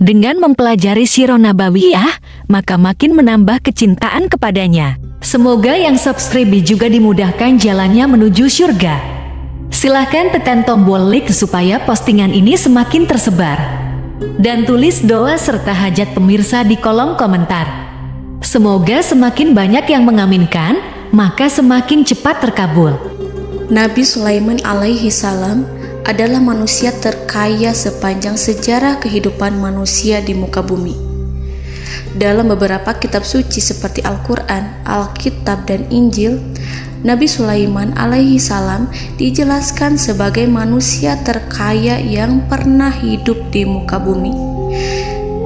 Dengan mempelajari Sirah Nabawiyah, maka makin menambah kecintaan kepadanya. Semoga yang subscribe juga dimudahkan jalannya menuju surga. Silahkan tekan tombol like supaya postingan ini semakin tersebar. Dan tulis doa serta hajat pemirsa di kolom komentar. Semoga semakin banyak yang mengaminkan, maka semakin cepat terkabul. Nabi Sulaiman alaihi salam adalah manusia terkaya sepanjang sejarah kehidupan manusia di muka bumi. Dalam beberapa kitab suci seperti Al-Quran, Alkitab, dan Injil, Nabi Sulaiman alaihi salam dijelaskan sebagai manusia terkaya yang pernah hidup di muka bumi.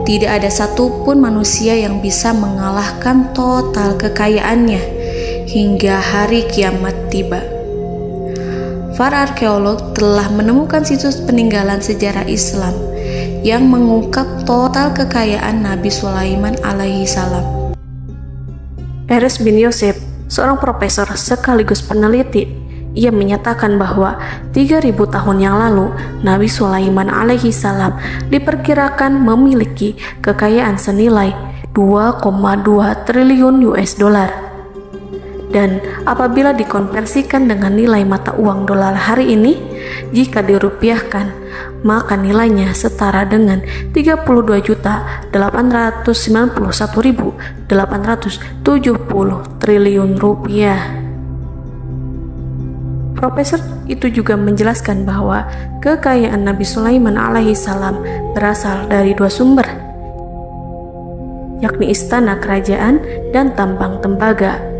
Tidak ada satupun manusia yang bisa mengalahkan total kekayaannya hingga hari kiamat tiba. Para arkeolog telah menemukan situs peninggalan sejarah Islam yang mengungkap total kekayaan Nabi Sulaiman alaihi salam. Erez bin Yosef, seorang profesor sekaligus peneliti, ia menyatakan bahwa 3.000 tahun yang lalu Nabi Sulaiman alaihi salam diperkirakan memiliki kekayaan senilai 2,2 triliun US dollar. Dan apabila dikonversikan dengan nilai mata uang dolar hari ini, jika dirupiahkan, maka nilainya setara dengan 32.891.870 triliun rupiah. Profesor itu juga menjelaskan bahwa kekayaan Nabi Sulaiman alaihi salam berasal dari dua sumber, yakni istana kerajaan dan tambang tembaga.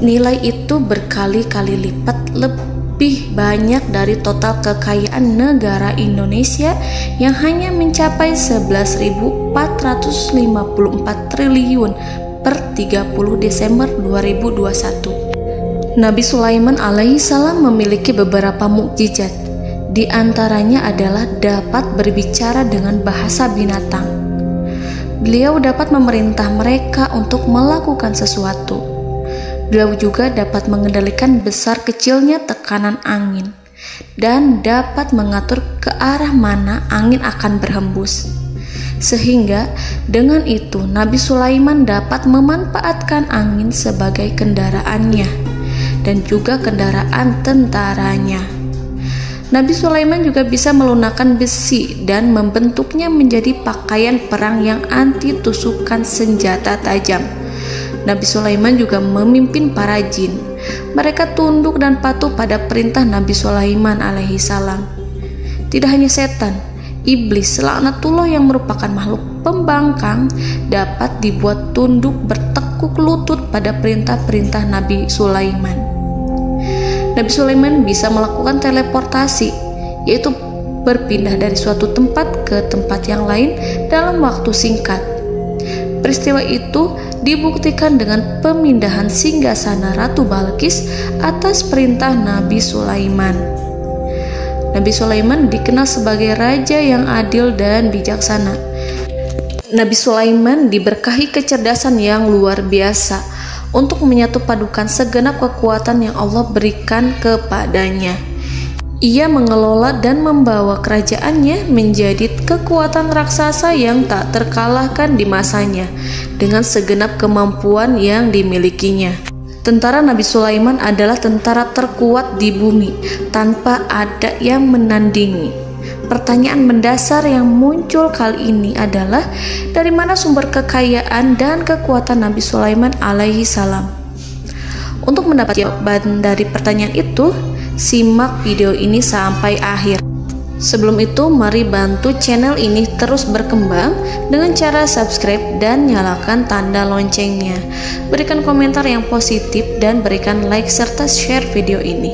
Nilai itu berkali-kali lipat lebih banyak dari total kekayaan negara Indonesia yang hanya mencapai 11.454 triliun per 30 Desember 2021. Nabi Sulaiman alaihi salam memiliki beberapa mukjizat. Di antaranya adalah dapat berbicara dengan bahasa binatang. Beliau dapat memerintah mereka untuk melakukan sesuatu. Beliau juga dapat mengendalikan besar kecilnya tekanan angin dan dapat mengatur ke arah mana angin akan berhembus. Sehingga dengan itu Nabi Sulaiman dapat memanfaatkan angin sebagai kendaraannya dan juga kendaraan tentaranya. Nabi Sulaiman juga bisa melunakkan besi dan membentuknya menjadi pakaian perang yang anti tusukan senjata tajam. Nabi Sulaiman juga memimpin para jin. Mereka tunduk dan patuh pada perintah Nabi Sulaiman alaihi salam. Tidak hanya setan, iblis laknatullah yang merupakan makhluk pembangkang dapat dibuat tunduk bertekuk lutut pada perintah-perintah Nabi Sulaiman. Nabi Sulaiman bisa melakukan teleportasi, yaitu berpindah dari suatu tempat ke tempat yang lain dalam waktu singkat. Peristiwa itu dibuktikan dengan pemindahan singgasana Ratu Balqis atas perintah Nabi Sulaiman. Nabi Sulaiman dikenal sebagai raja yang adil dan bijaksana. Nabi Sulaiman diberkahi kecerdasan yang luar biasa untuk menyatu padukan segenap kekuatan yang Allah berikan kepadanya. Ia mengelola dan membawa kerajaannya menjadi kekuatan raksasa yang tak terkalahkan di masanya dengan segenap kemampuan yang dimilikinya. Tentara Nabi Sulaiman adalah tentara terkuat di bumi tanpa ada yang menandingi. Pertanyaan mendasar yang muncul kali ini adalah dari mana sumber kekayaan dan kekuatan Nabi Sulaiman alaihi salam? Untuk mendapat jawaban dari pertanyaan itu, simak video ini sampai akhir. Sebelum itu, mari bantu channel ini terus berkembang dengan cara subscribe dan nyalakan tanda loncengnya. Berikan komentar yang positif dan berikan like serta share video ini.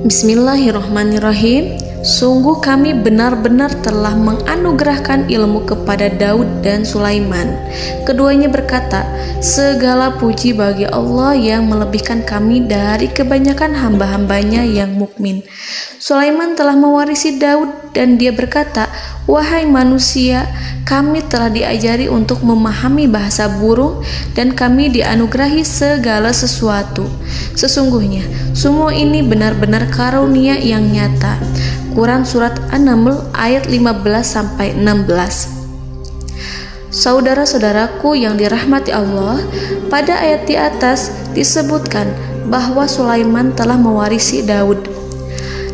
Bismillahirrahmanirrahim. Sungguh kami benar-benar telah menganugerahkan ilmu kepada Daud dan Sulaiman. Keduanya berkata, segala puji bagi Allah yang melebihkan kami dari kebanyakan hamba-hambanya yang mukmin. Sulaiman telah mewarisi Daud dan dia berkata, wahai manusia, kami telah diajari untuk memahami bahasa burung dan kami dianugerahi segala sesuatu. Sesungguhnya semua ini benar-benar karunia yang nyata. Quran Surat An-Naml ayat 15-16. Saudara-saudaraku yang dirahmati Allah, pada ayat di atas disebutkan bahwa Sulaiman telah mewarisi Daud.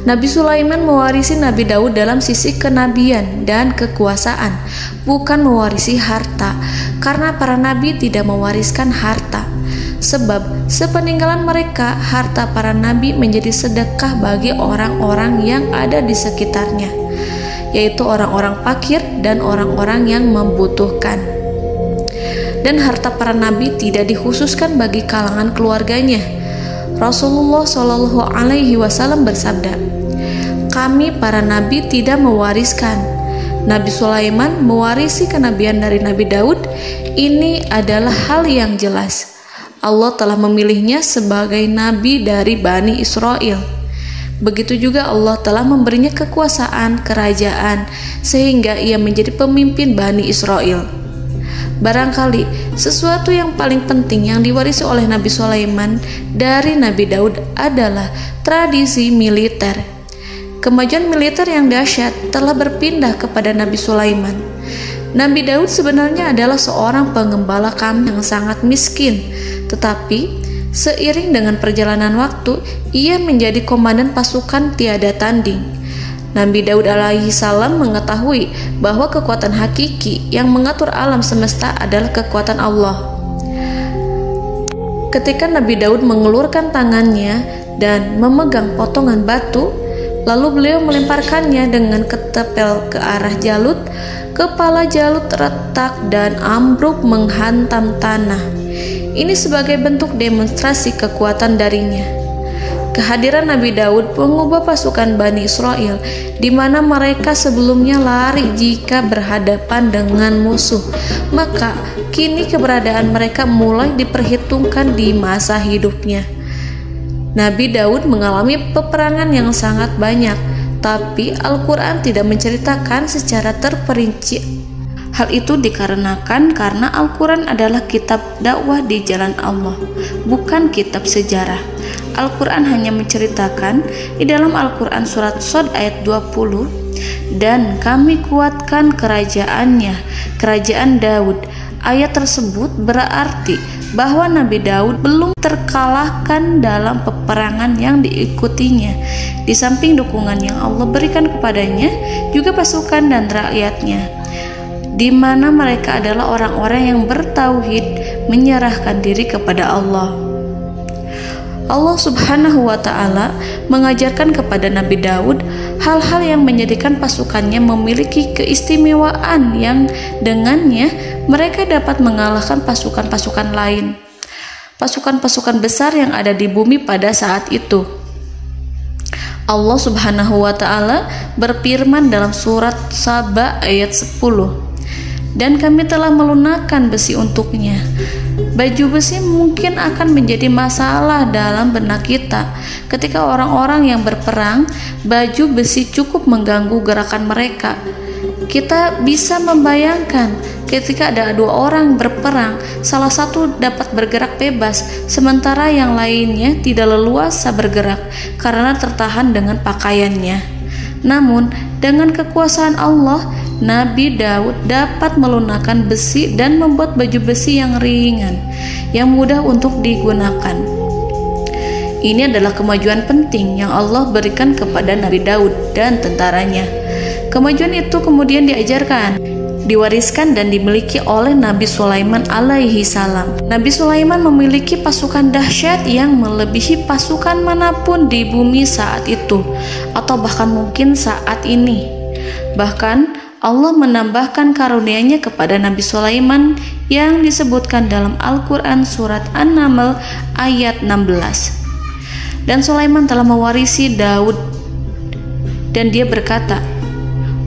Nabi Sulaiman mewarisi Nabi Daud dalam sisi kenabian dan kekuasaan, bukan mewarisi harta, karena para nabi tidak mewariskan harta. Sebab sepeninggalan mereka, harta para nabi menjadi sedekah bagi orang-orang yang ada di sekitarnya, yaitu orang-orang fakir dan orang-orang yang membutuhkan. Dan harta para nabi tidak dikhususkan bagi kalangan keluarganya. Rasulullah Shallallahu Alaihi Wasallam bersabda, "Kami para nabi tidak mewariskan." Nabi Sulaiman mewarisi kenabian dari Nabi Daud. Ini adalah hal yang jelas. Allah telah memilihnya sebagai nabi dari Bani Israel. Begitu juga Allah telah memberinya kekuasaan kerajaan sehingga ia menjadi pemimpin Bani Israel. Barangkali sesuatu yang paling penting yang diwarisi oleh Nabi Sulaiman dari Nabi Daud adalah tradisi militer. Kemajuan militer yang dahsyat telah berpindah kepada Nabi Sulaiman. Nabi Daud sebenarnya adalah seorang pengembala kambing yang sangat miskin, tetapi seiring dengan perjalanan waktu, ia menjadi komandan pasukan tiada tanding. Nabi Daud alaihi salam mengetahui bahwa kekuatan hakiki yang mengatur alam semesta adalah kekuatan Allah. Ketika Nabi Daud mengelurkan tangannya dan memegang potongan batu, lalu beliau melemparkannya dengan ketepel ke arah Jalut, kepala Jalut retak dan ambruk menghantam tanah. Ini sebagai bentuk demonstrasi kekuatan darinya. Kehadiran Nabi Daud mengubah pasukan Bani Israel, di mana mereka sebelumnya lari jika berhadapan dengan musuh. Maka kini keberadaan mereka mulai diperhitungkan di masa hidupnya. Nabi Daud mengalami peperangan yang sangat banyak, tapi Al-Quran tidak menceritakan secara terperinci. Hal itu dikarenakan karena Al-Quran adalah kitab dakwah di jalan Allah, bukan kitab sejarah. Al-Quran hanya menceritakan di dalam Al-Quran surat Shad ayat 20, "Dan kami kuatkan kerajaannya, kerajaan Daud." Ayat tersebut berarti bahwa Nabi Daud belum terkalahkan dalam peperangan yang diikutinya. Di samping dukungan yang Allah berikan kepadanya, juga pasukan dan rakyatnya, di mana mereka adalah orang-orang yang bertauhid, menyerahkan diri kepada Allah. Allah Subhanahu wa Ta'ala mengajarkan kepada Nabi Daud hal-hal yang menjadikan pasukannya memiliki keistimewaan yang dengannya mereka dapat mengalahkan pasukan-pasukan lain, pasukan-pasukan besar yang ada di bumi pada saat itu. Allah Subhanahu wa Ta'ala berfirman dalam surat Saba ayat 10, "Dan kami telah melunakkan besi untuknya." Baju besi mungkin akan menjadi masalah dalam benak kita. Ketika orang-orang yang berperang, baju besi cukup mengganggu gerakan mereka. Kita bisa membayangkan ketika ada dua orang berperang, salah satu dapat bergerak bebas, sementara yang lainnya tidak leluasa bergerak karena tertahan dengan pakaiannya. Namun, dengan kekuasaan Allah, Nabi Daud dapat melunakkan besi dan membuat baju besi yang ringan, yang mudah untuk digunakan. Ini adalah kemajuan penting yang Allah berikan kepada Nabi Daud dan tentaranya. Kemajuan itu kemudian diajarkan, diwariskan dan dimiliki oleh Nabi Sulaiman alaihi salam. Nabi Sulaiman memiliki pasukan dahsyat yang melebihi pasukan manapun di bumi saat itu, atau bahkan mungkin saat ini. Bahkan Allah menambahkan karunia-Nya kepada Nabi Sulaiman yang disebutkan dalam Al-Quran surat An-Naml ayat 16. Dan Sulaiman telah mewarisi Daud, dan dia berkata,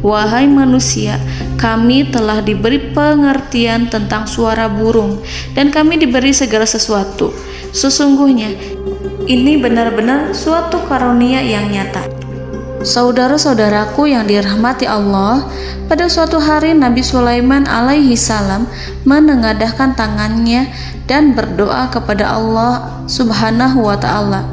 "Wahai manusia, kami telah diberi pengertian tentang suara burung, dan kami diberi segala sesuatu. Sesungguhnya ini benar-benar suatu karunia yang nyata." Saudara-saudaraku yang dirahmati Allah, pada suatu hari Nabi Sulaiman alaihi salam menengadahkan tangannya dan berdoa kepada Allah Subhanahu wa ta'ala.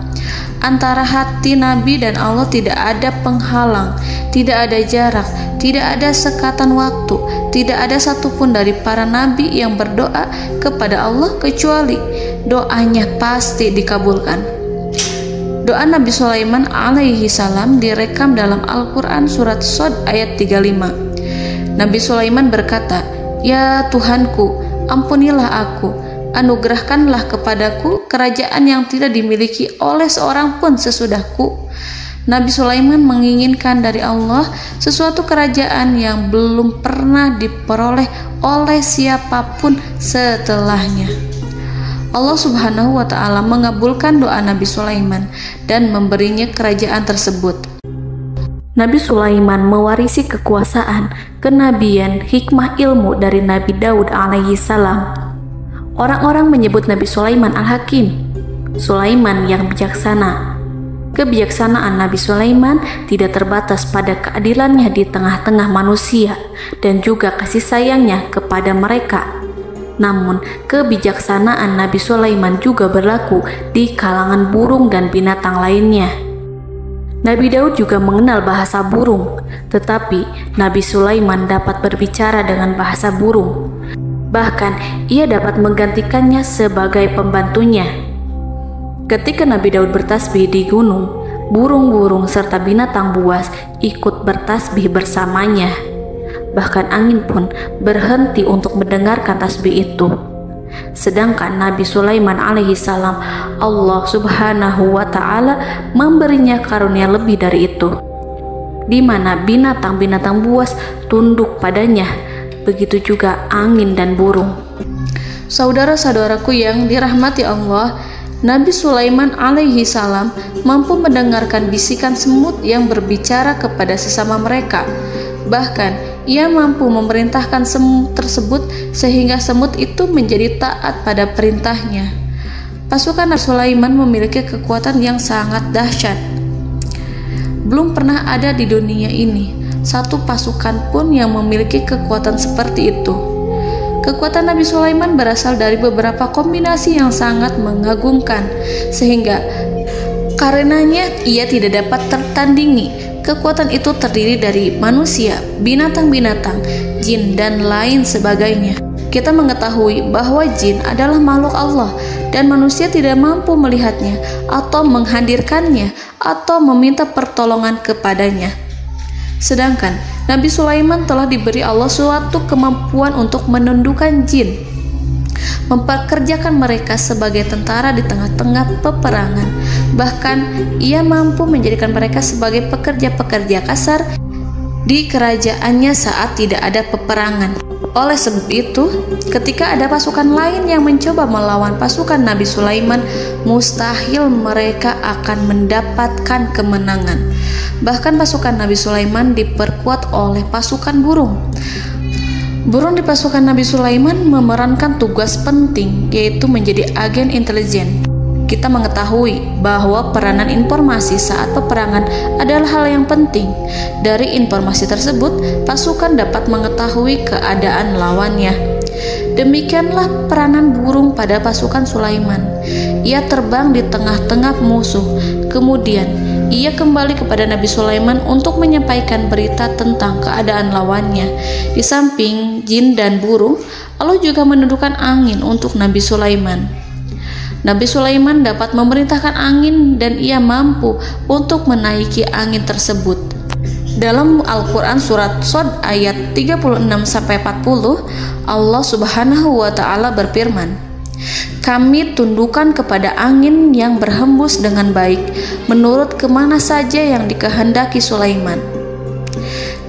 Antara hati Nabi dan Allah tidak ada penghalang, tidak ada jarak, tidak ada sekatan waktu, tidak ada satupun dari para nabi yang berdoa kepada Allah kecuali doanya pasti dikabulkan. Doa Nabi Sulaiman alaihi salam direkam dalam Al-Quran surat Shad ayat 35. Nabi Sulaiman berkata, "Ya Tuhanku, ampunilah aku, anugerahkanlah kepadaku kerajaan yang tidak dimiliki oleh seorang pun sesudahku." Nabi Sulaiman menginginkan dari Allah sesuatu kerajaan yang belum pernah diperoleh oleh siapapun setelahnya. Allah Subhanahu wa ta'ala mengabulkan doa Nabi Sulaiman dan memberinya kerajaan tersebut. Nabi Sulaiman mewarisi kekuasaan, kenabian, hikmah ilmu dari Nabi Daud alaihi salam. Orang-orang menyebut Nabi Sulaiman Al-Hakim, Sulaiman yang bijaksana. Kebijaksanaan Nabi Sulaiman tidak terbatas pada keadilannya di tengah-tengah manusia dan juga kasih sayangnya kepada mereka. Namun, kebijaksanaan Nabi Sulaiman juga berlaku di kalangan burung dan binatang lainnya. Nabi Daud juga mengenal bahasa burung, tetapi Nabi Sulaiman dapat berbicara dengan bahasa burung. Bahkan, ia dapat menggantikannya sebagai pembantunya. Ketika Nabi Daud bertasbih di gunung, burung-burung serta binatang buas ikut bertasbih bersamanya. Bahkan angin pun berhenti untuk mendengarkan tasbih itu. Sedangkan Nabi Sulaiman alaihi salam, Allah Subhanahu wa ta'ala memberinya karunia lebih dari itu, di mana binatang-binatang buas tunduk padanya, begitu juga angin dan burung. Saudara-saudaraku yang dirahmati Allah, Nabi Sulaiman alaihi salam mampu mendengarkan bisikan semut yang berbicara kepada sesama mereka. Bahkan ia mampu memerintahkan semut tersebut sehingga semut itu menjadi taat pada perintahnya. Pasukan Nabi Sulaiman memiliki kekuatan yang sangat dahsyat. Belum pernah ada di dunia ini satu pasukan pun yang memiliki kekuatan seperti itu. Kekuatan Nabi Sulaiman berasal dari beberapa kombinasi yang sangat mengagumkan, sehingga karenanya ia tidak dapat tertandingi. Kekuatan itu terdiri dari manusia, binatang-binatang, jin, dan lain sebagainya. Kita mengetahui bahwa jin adalah makhluk Allah dan manusia tidak mampu melihatnya atau menghadirkannya atau meminta pertolongan kepadanya. Sedangkan Nabi Sulaiman telah diberi Allah suatu kemampuan untuk menundukkan jin, memperkerjakan mereka sebagai tentara di tengah-tengah peperangan. Bahkan ia mampu menjadikan mereka sebagai pekerja-pekerja kasar di kerajaannya saat tidak ada peperangan. Oleh sebab itu, ketika ada pasukan lain yang mencoba melawan pasukan Nabi Sulaiman, mustahil mereka akan mendapatkan kemenangan. Bahkan pasukan Nabi Sulaiman diperkuat oleh pasukan burung. Burung di pasukan Nabi Sulaiman memerankan tugas penting, yaitu menjadi agen intelijen. Kita mengetahui bahwa peranan informasi saat peperangan adalah hal yang penting. Dari informasi tersebut, pasukan dapat mengetahui keadaan lawannya. Demikianlah peranan burung pada pasukan Sulaiman. Ia terbang di tengah-tengah musuh. Kemudian, ia kembali kepada Nabi Sulaiman untuk menyampaikan berita tentang keadaan lawannya. Di samping jin dan burung, Allah juga menundukkan angin untuk Nabi Sulaiman. Nabi Sulaiman dapat memerintahkan angin dan ia mampu untuk menaiki angin tersebut. Dalam Al-Quran surat Shad ayat 36-40, Allah Subhanahu wa ta'ala berfirman, "Kami tundukkan kepada angin yang berhembus dengan baik menurut kemana saja yang dikehendaki Sulaiman.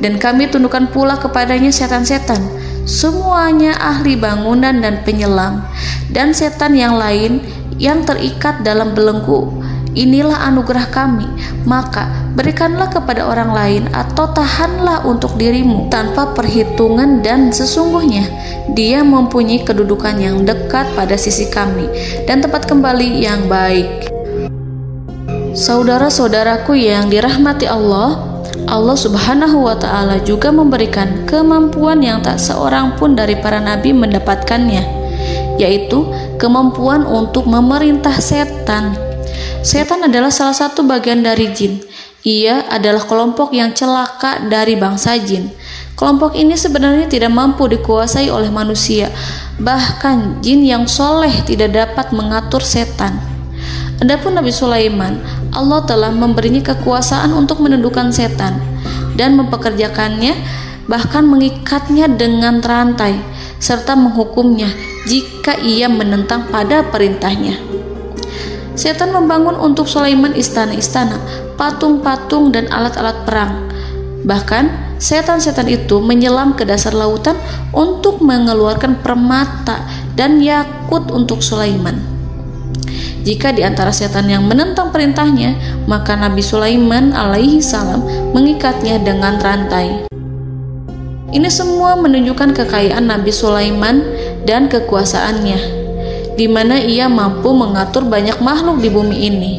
Dan kami tundukkan pula kepadanya setan-setan, semuanya ahli bangunan dan penyelam, dan setan yang lain yang terikat dalam belenggu. Inilah anugerah kami, maka berikanlah kepada orang lain atau tahanlah untuk dirimu tanpa perhitungan, dan sesungguhnya dia mempunyai kedudukan yang dekat pada sisi kami dan tempat kembali yang baik." Saudara-saudaraku yang dirahmati Allah, Allah Subhanahu wa Ta'ala juga memberikan kemampuan yang tak seorang pun dari para nabi mendapatkannya, yaitu kemampuan untuk memerintah setan. Setan adalah salah satu bagian dari jin. Ia adalah kelompok yang celaka dari bangsa jin. Kelompok ini sebenarnya tidak mampu dikuasai oleh manusia. Bahkan jin yang soleh tidak dapat mengatur setan. Adapun Nabi Sulaiman, Allah telah memberinya kekuasaan untuk menundukkan setan dan mempekerjakannya, bahkan mengikatnya dengan rantai serta menghukumnya jika ia menentang pada perintahnya. Setan membangun untuk Sulaiman istana-istana, patung-patung dan alat-alat perang. Bahkan setan-setan itu menyelam ke dasar lautan untuk mengeluarkan permata dan yakut untuk Sulaiman. Jika di antara setan yang menentang perintahnya, maka Nabi Sulaiman alaihi salam mengikatnya dengan rantai. Ini semua menunjukkan kekayaan Nabi Sulaiman dan kekuasaannya, di mana ia mampu mengatur banyak makhluk di bumi ini.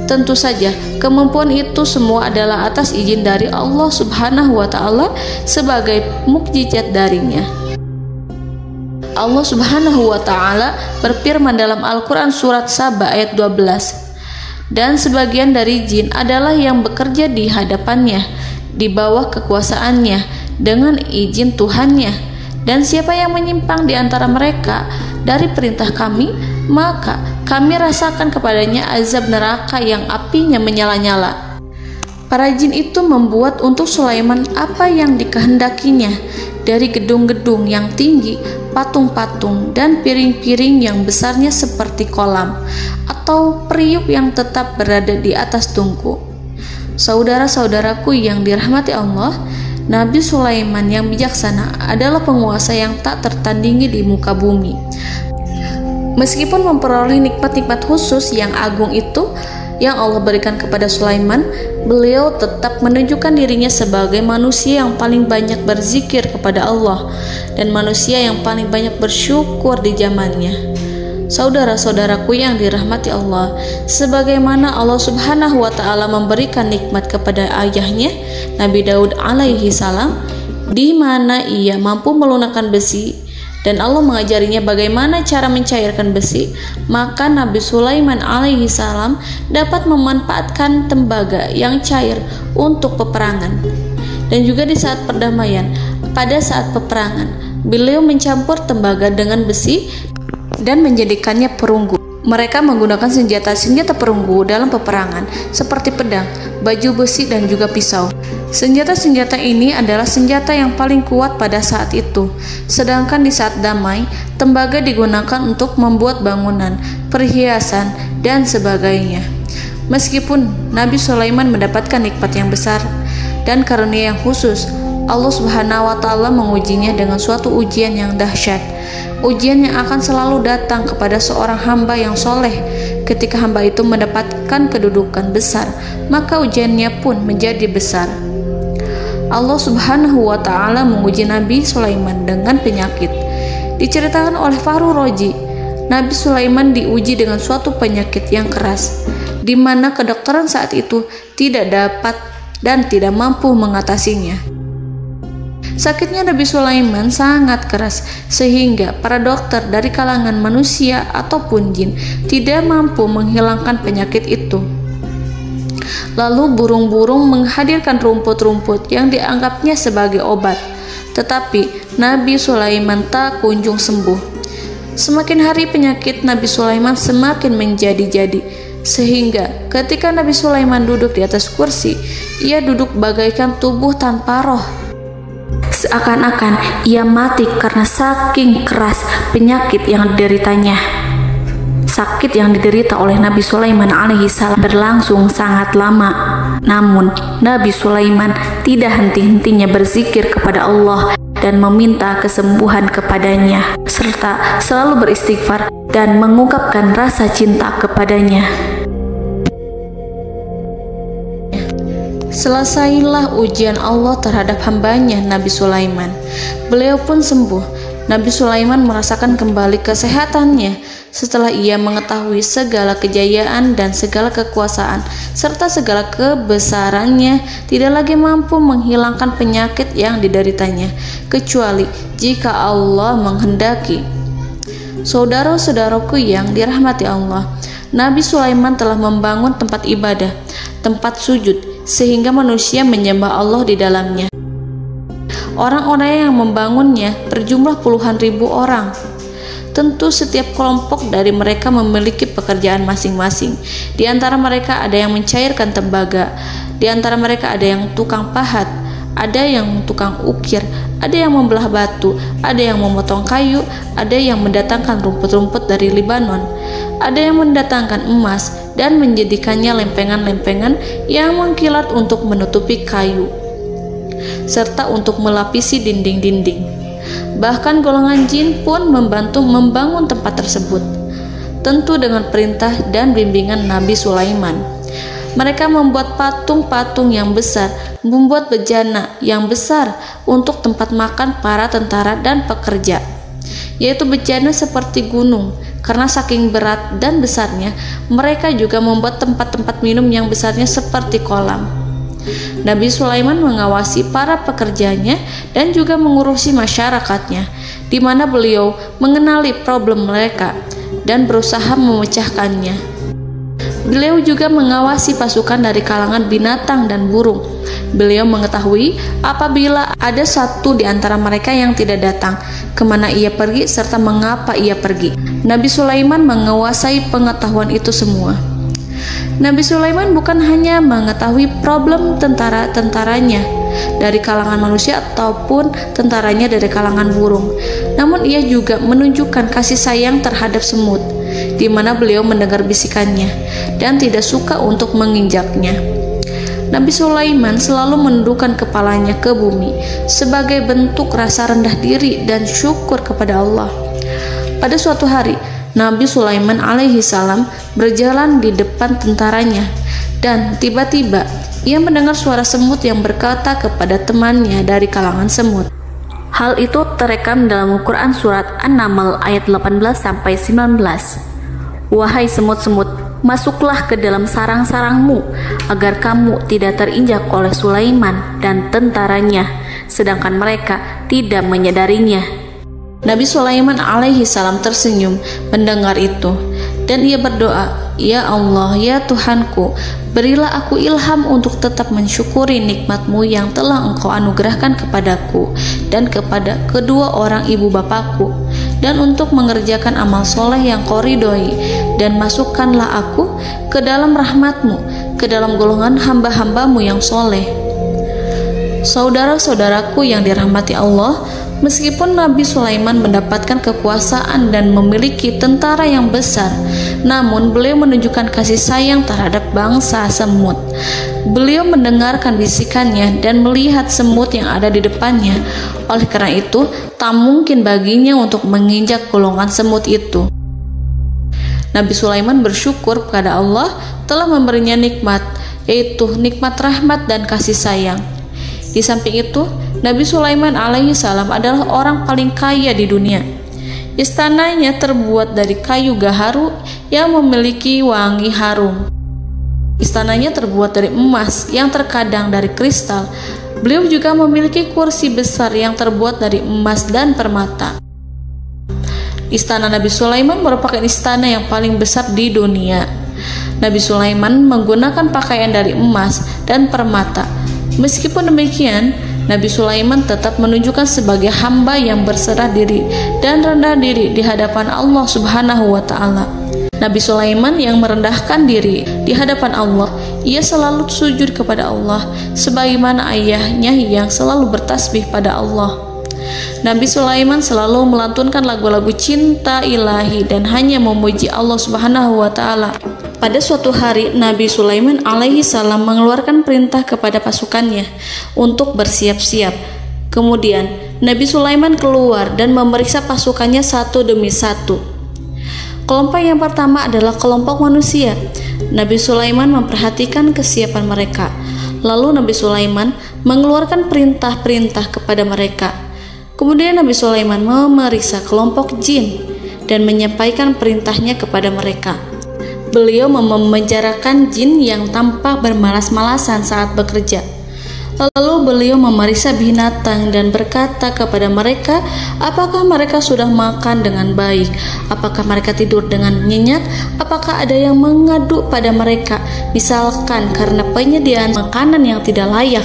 Tentu saja, kemampuan itu semua adalah atas izin dari Allah Subhanahu wa Ta'ala sebagai mukjizat darinya. Allah Subhanahu wa Ta'ala berfirman dalam Al-Quran surat Saba ayat 12, dan sebagian dari jin adalah yang bekerja di hadapannya di bawah kekuasaannya dengan izin Tuhannya, dan siapa yang menyimpang di antara mereka dari perintah kami, maka kami rasakan kepadanya azab neraka yang apinya menyala-nyala. Para jin itu membuat untuk Sulaiman apa yang dikehendakinya, dari gedung-gedung yang tinggi, patung-patung, dan piring-piring yang besarnya seperti kolam, atau periuk yang tetap berada di atas tungku. Saudara-saudaraku yang dirahmati Allah, Nabi Sulaiman yang bijaksana adalah penguasa yang tak tertandingi di muka bumi. Meskipun memperoleh nikmat-nikmat khusus yang agung itu yang Allah berikan kepada Sulaiman, beliau tetap menunjukkan dirinya sebagai manusia yang paling banyak berzikir kepada Allah dan manusia yang paling banyak bersyukur di zamannya. Saudara-saudaraku yang dirahmati Allah, sebagaimana Allah Subhanahu wa Ta'ala memberikan nikmat kepada ayahnya Nabi Daud alaihi salam, di mana ia mampu melunakkan besi, dan Allah mengajarinya bagaimana cara mencairkan besi, maka Nabi Sulaiman alaihi salam dapat memanfaatkan tembaga yang cair untuk peperangan. Dan juga di saat perdamaian, pada saat peperangan, beliau mencampur tembaga dengan besi dan menjadikannya perunggu. Mereka menggunakan senjata-senjata perunggu dalam peperangan seperti pedang, baju besi, dan juga pisau. Senjata-senjata ini adalah senjata yang paling kuat pada saat itu. Sedangkan di saat damai, tembaga digunakan untuk membuat bangunan, perhiasan, dan sebagainya. Meskipun Nabi Sulaiman mendapatkan nikmat yang besar dan karunia yang khusus, Allah Subhanahu wa Ta'ala mengujinya dengan suatu ujian yang dahsyat. Ujian yang akan selalu datang kepada seorang hamba yang soleh. Ketika hamba itu mendapatkan kedudukan besar, maka ujiannya pun menjadi besar. Allah Subhanahu wa Ta'ala menguji Nabi Sulaiman dengan penyakit. Diceritakan oleh Fahru Roji, Nabi Sulaiman diuji dengan suatu penyakit yang keras, di mana kedokteran saat itu tidak dapat dan tidak mampu mengatasinya. Sakitnya Nabi Sulaiman sangat keras sehingga para dokter dari kalangan manusia ataupun jin tidak mampu menghilangkan penyakit itu. Lalu burung-burung menghadirkan rumput-rumput yang dianggapnya sebagai obat, tetapi Nabi Sulaiman tak kunjung sembuh. Semakin hari penyakit Nabi Sulaiman semakin menjadi-jadi, sehingga ketika Nabi Sulaiman duduk di atas kursi, ia duduk bagaikan tubuh tanpa roh. Seakan-akan ia mati karena saking keras penyakit yang dideritanya. Sakit yang diderita oleh Nabi Sulaiman alaihi salam berlangsung sangat lama. Namun Nabi Sulaiman tidak henti-hentinya berzikir kepada Allah dan meminta kesembuhan kepadanya, serta selalu beristighfar dan mengungkapkan rasa cinta kepadanya. Selesailah ujian Allah terhadap hambanya Nabi Sulaiman. Beliau pun sembuh Nabi Sulaiman merasakan kembali kesehatannya setelah ia mengetahui segala kejayaan dan segala kekuasaan serta segala kebesarannya tidak lagi mampu menghilangkan penyakit yang dideritanya kecuali jika Allah menghendaki. Saudara-saudaraku yang dirahmati Allah, Nabi Sulaiman telah membangun tempat ibadah, tempat sujud, sehingga manusia menyembah Allah di dalamnya. Orang-orang yang membangunnya berjumlah puluhan ribu orang. Tentu setiap kelompok dari mereka memiliki pekerjaan masing-masing. Di antara mereka ada yang mencairkan tembaga, di antara mereka ada yang tukang pahat, ada yang tukang ukir, ada yang membelah batu, ada yang memotong kayu, ada yang mendatangkan rumput-rumput dari Libanon, ada yang mendatangkan emas dan menjadikannya lempengan-lempengan yang mengkilat untuk menutupi kayu serta untuk melapisi dinding-dinding. Bahkan golongan jin pun membantu membangun tempat tersebut, tentu dengan perintah dan bimbingan Nabi Sulaiman. Mereka membuat patung-patung yang besar, membuat bejana yang besar untuk tempat makan para tentara dan pekerja, yaitu bejana seperti gunung. Karena saking berat dan besarnya, mereka juga membuat tempat-tempat minum yang besarnya seperti kolam. Nabi Sulaiman mengawasi para pekerjanya dan juga mengurusi masyarakatnya, di mana beliau mengenali problem mereka dan berusaha memecahkannya. Beliau juga mengawasi pasukan dari kalangan binatang dan burung. Beliau mengetahui apabila ada satu di antara mereka yang tidak datang, kemana ia pergi serta mengapa ia pergi. Nabi Sulaiman menguasai pengetahuan itu semua. Nabi Sulaiman bukan hanya mengetahui problem tentara-tentaranya dari kalangan manusia ataupun tentaranya dari kalangan burung, namun ia juga menunjukkan kasih sayang terhadap semut, di mana beliau mendengar bisikannya dan tidak suka untuk menginjaknya. Nabi Sulaiman selalu menundukkan kepalanya ke bumi sebagai bentuk rasa rendah diri dan syukur kepada Allah. Pada suatu hari, Nabi Sulaiman alaihi salam berjalan di depan tentaranya dan tiba-tiba ia mendengar suara semut yang berkata kepada temannya dari kalangan semut. Hal itu terekam dalam Al-Quran surat An-Naml ayat 18-19. Wahai semut-semut, masuklah ke dalam sarang-sarangmu agar kamu tidak terinjak oleh Sulaiman dan tentaranya, sedangkan mereka tidak menyadarinya. Nabi Sulaiman alaihi salam tersenyum mendengar itu dan ia berdoa, "Ya Allah, ya Tuhanku, berilah aku ilham untuk tetap mensyukuri nikmat-Mu yang telah Engkau anugerahkan kepadaku dan kepada kedua orang ibu bapakku, dan untuk mengerjakan amal soleh yang Kau ridhoi, dan masukkanlah aku ke dalam rahmat-Mu, ke dalam golongan hamba-hamba-Mu yang soleh." Saudara-saudaraku yang dirahmati Allah, meskipun Nabi Sulaiman mendapatkan kekuasaan dan memiliki tentara yang besar, namun beliau menunjukkan kasih sayang terhadap bangsa semut. Beliau mendengarkan bisikannya dan melihat semut yang ada di depannya. Oleh karena itu, tak mungkin baginya untuk menginjak golongan semut itu. Nabi Sulaiman bersyukur kepada Allah telah memberinya nikmat, yaitu nikmat rahmat dan kasih sayang. Di samping itu, Nabi Sulaiman alaihi salam adalah orang paling kaya di dunia. Istananya terbuat dari kayu gaharu yang memiliki wangi harum. Istananya terbuat dari emas yang terkadang dari kristal. Beliau juga memiliki kursi besar yang terbuat dari emas dan permata. Istana Nabi Sulaiman merupakan istana yang paling besar di dunia. Nabi Sulaiman menggunakan pakaian dari emas dan permata. Meskipun demikian, Nabi Sulaiman tetap menunjukkan sebagai hamba yang berserah diri dan rendah diri di hadapan Allah Subhanahu wa Ta'ala. Nabi Sulaiman yang merendahkan diri di hadapan Allah, ia selalu sujud kepada Allah, sebagaimana ayahnya yang selalu bertasbih pada Allah. Nabi Sulaiman selalu melantunkan lagu-lagu cinta ilahi dan hanya memuji Allah Subhanahu wa Ta'ala. Pada suatu hari, Nabi Sulaiman alaihi salam mengeluarkan perintah kepada pasukannya untuk bersiap-siap. Kemudian, Nabi Sulaiman keluar dan memeriksa pasukannya satu demi satu. Kelompok yang pertama adalah kelompok manusia. Nabi Sulaiman memperhatikan kesiapan mereka. Lalu Nabi Sulaiman mengeluarkan perintah-perintah kepada mereka. Kemudian Nabi Sulaiman memeriksa kelompok jin dan menyampaikan perintahnya kepada mereka. Beliau memenjarakan jin yang tampak bermalas-malasan saat bekerja. Lalu beliau memeriksa binatang dan berkata kepada mereka, apakah mereka sudah makan dengan baik? Apakah mereka tidur dengan nyenyak? Apakah ada yang mengadu pada mereka, misalkan karena penyediaan makanan yang tidak layak?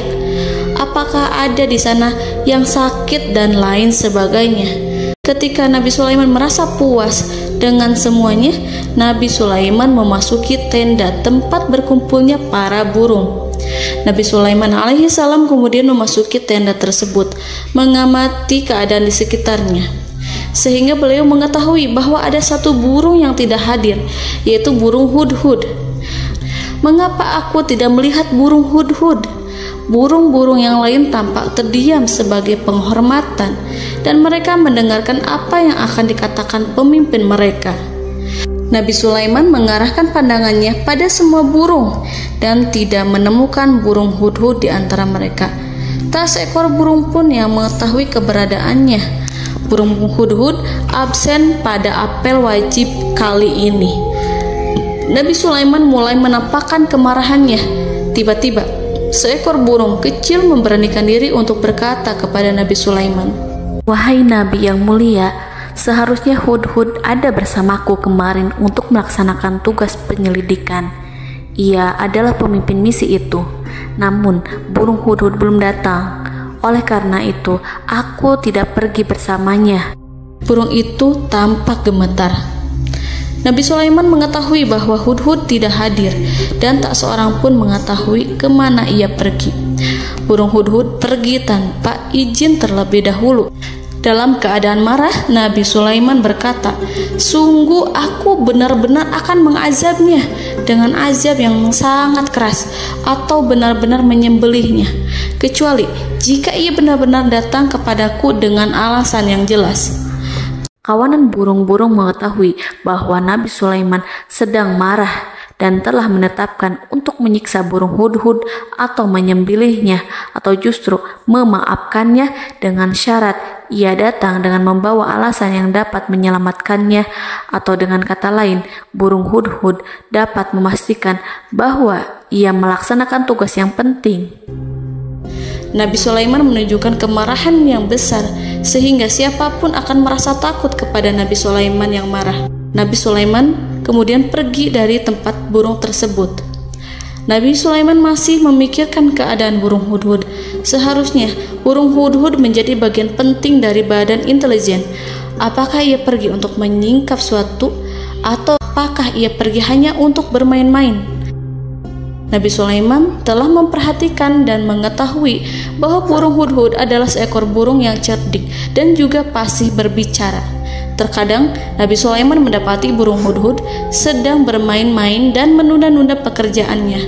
Apakah ada di sana yang sakit dan lain sebagainya? Ketika Nabi Sulaiman merasa puas dengan semuanya, Nabi Sulaiman memasuki tenda tempat berkumpulnya para burung. Nabi Sulaiman alaihi salam kemudian memasuki tenda tersebut, mengamati keadaan di sekitarnya, sehingga beliau mengetahui bahwa ada satu burung yang tidak hadir, yaitu burung hudhud. Mengapa aku tidak melihat burung hudhud? Burung-burung yang lain tampak terdiam sebagai penghormatan, dan mereka mendengarkan apa yang akan dikatakan pemimpin mereka. Nabi Sulaiman mengarahkan pandangannya pada semua burung dan tidak menemukan burung hudhud di antara mereka. Tak seekor burung pun yang mengetahui keberadaannya. Burung hudhud absen pada apel wajib kali ini. Nabi Sulaiman mulai menampakkan kemarahannya. Tiba-tiba, seekor burung kecil memberanikan diri untuk berkata kepada Nabi Sulaiman, "Wahai Nabi yang mulia, seharusnya hudhud ada bersamaku kemarin untuk melaksanakan tugas penyelidikan. Ia adalah pemimpin misi itu. Namun, burung hudhud belum datang. Oleh karena itu, aku tidak pergi bersamanya." Burung itu tampak gemetar. Nabi Sulaiman mengetahui bahwa hudhud tidak hadir dan tak seorang pun mengetahui kemana ia pergi. Burung hudhud pergi tanpa izin terlebih dahulu. Dalam keadaan marah, Nabi Sulaiman berkata, "Sungguh aku benar-benar akan mengazabnya dengan azab yang sangat keras atau benar-benar menyembelihnya, kecuali jika ia benar-benar datang kepadaku dengan alasan yang jelas." Kawanan burung-burung mengetahui bahwa Nabi Sulaiman sedang marah dan telah menetapkan untuk menyiksa burung hudhud atau menyembelihnya atau justru memaafkannya dengan syarat ia datang dengan membawa alasan yang dapat menyelamatkannya, atau dengan kata lain, burung hudhud dapat memastikan bahwa ia melaksanakan tugas yang penting. Nabi Sulaiman menunjukkan kemarahan yang besar sehingga siapapun akan merasa takut kepada Nabi Sulaiman yang marah. Nabi Sulaiman kemudian pergi dari tempat burung tersebut. Nabi Sulaiman masih memikirkan keadaan burung hudhud. Seharusnya burung hudhud menjadi bagian penting dari badan intelijen. Apakah ia pergi untuk menyingkap suatu, atau apakah ia pergi hanya untuk bermain-main? Nabi Sulaiman telah memperhatikan dan mengetahui bahwa burung hudhud adalah seekor burung yang cerdik dan juga fasih berbicara. Terkadang Nabi Sulaiman mendapati burung hudhud sedang bermain-main dan menunda-nunda pekerjaannya.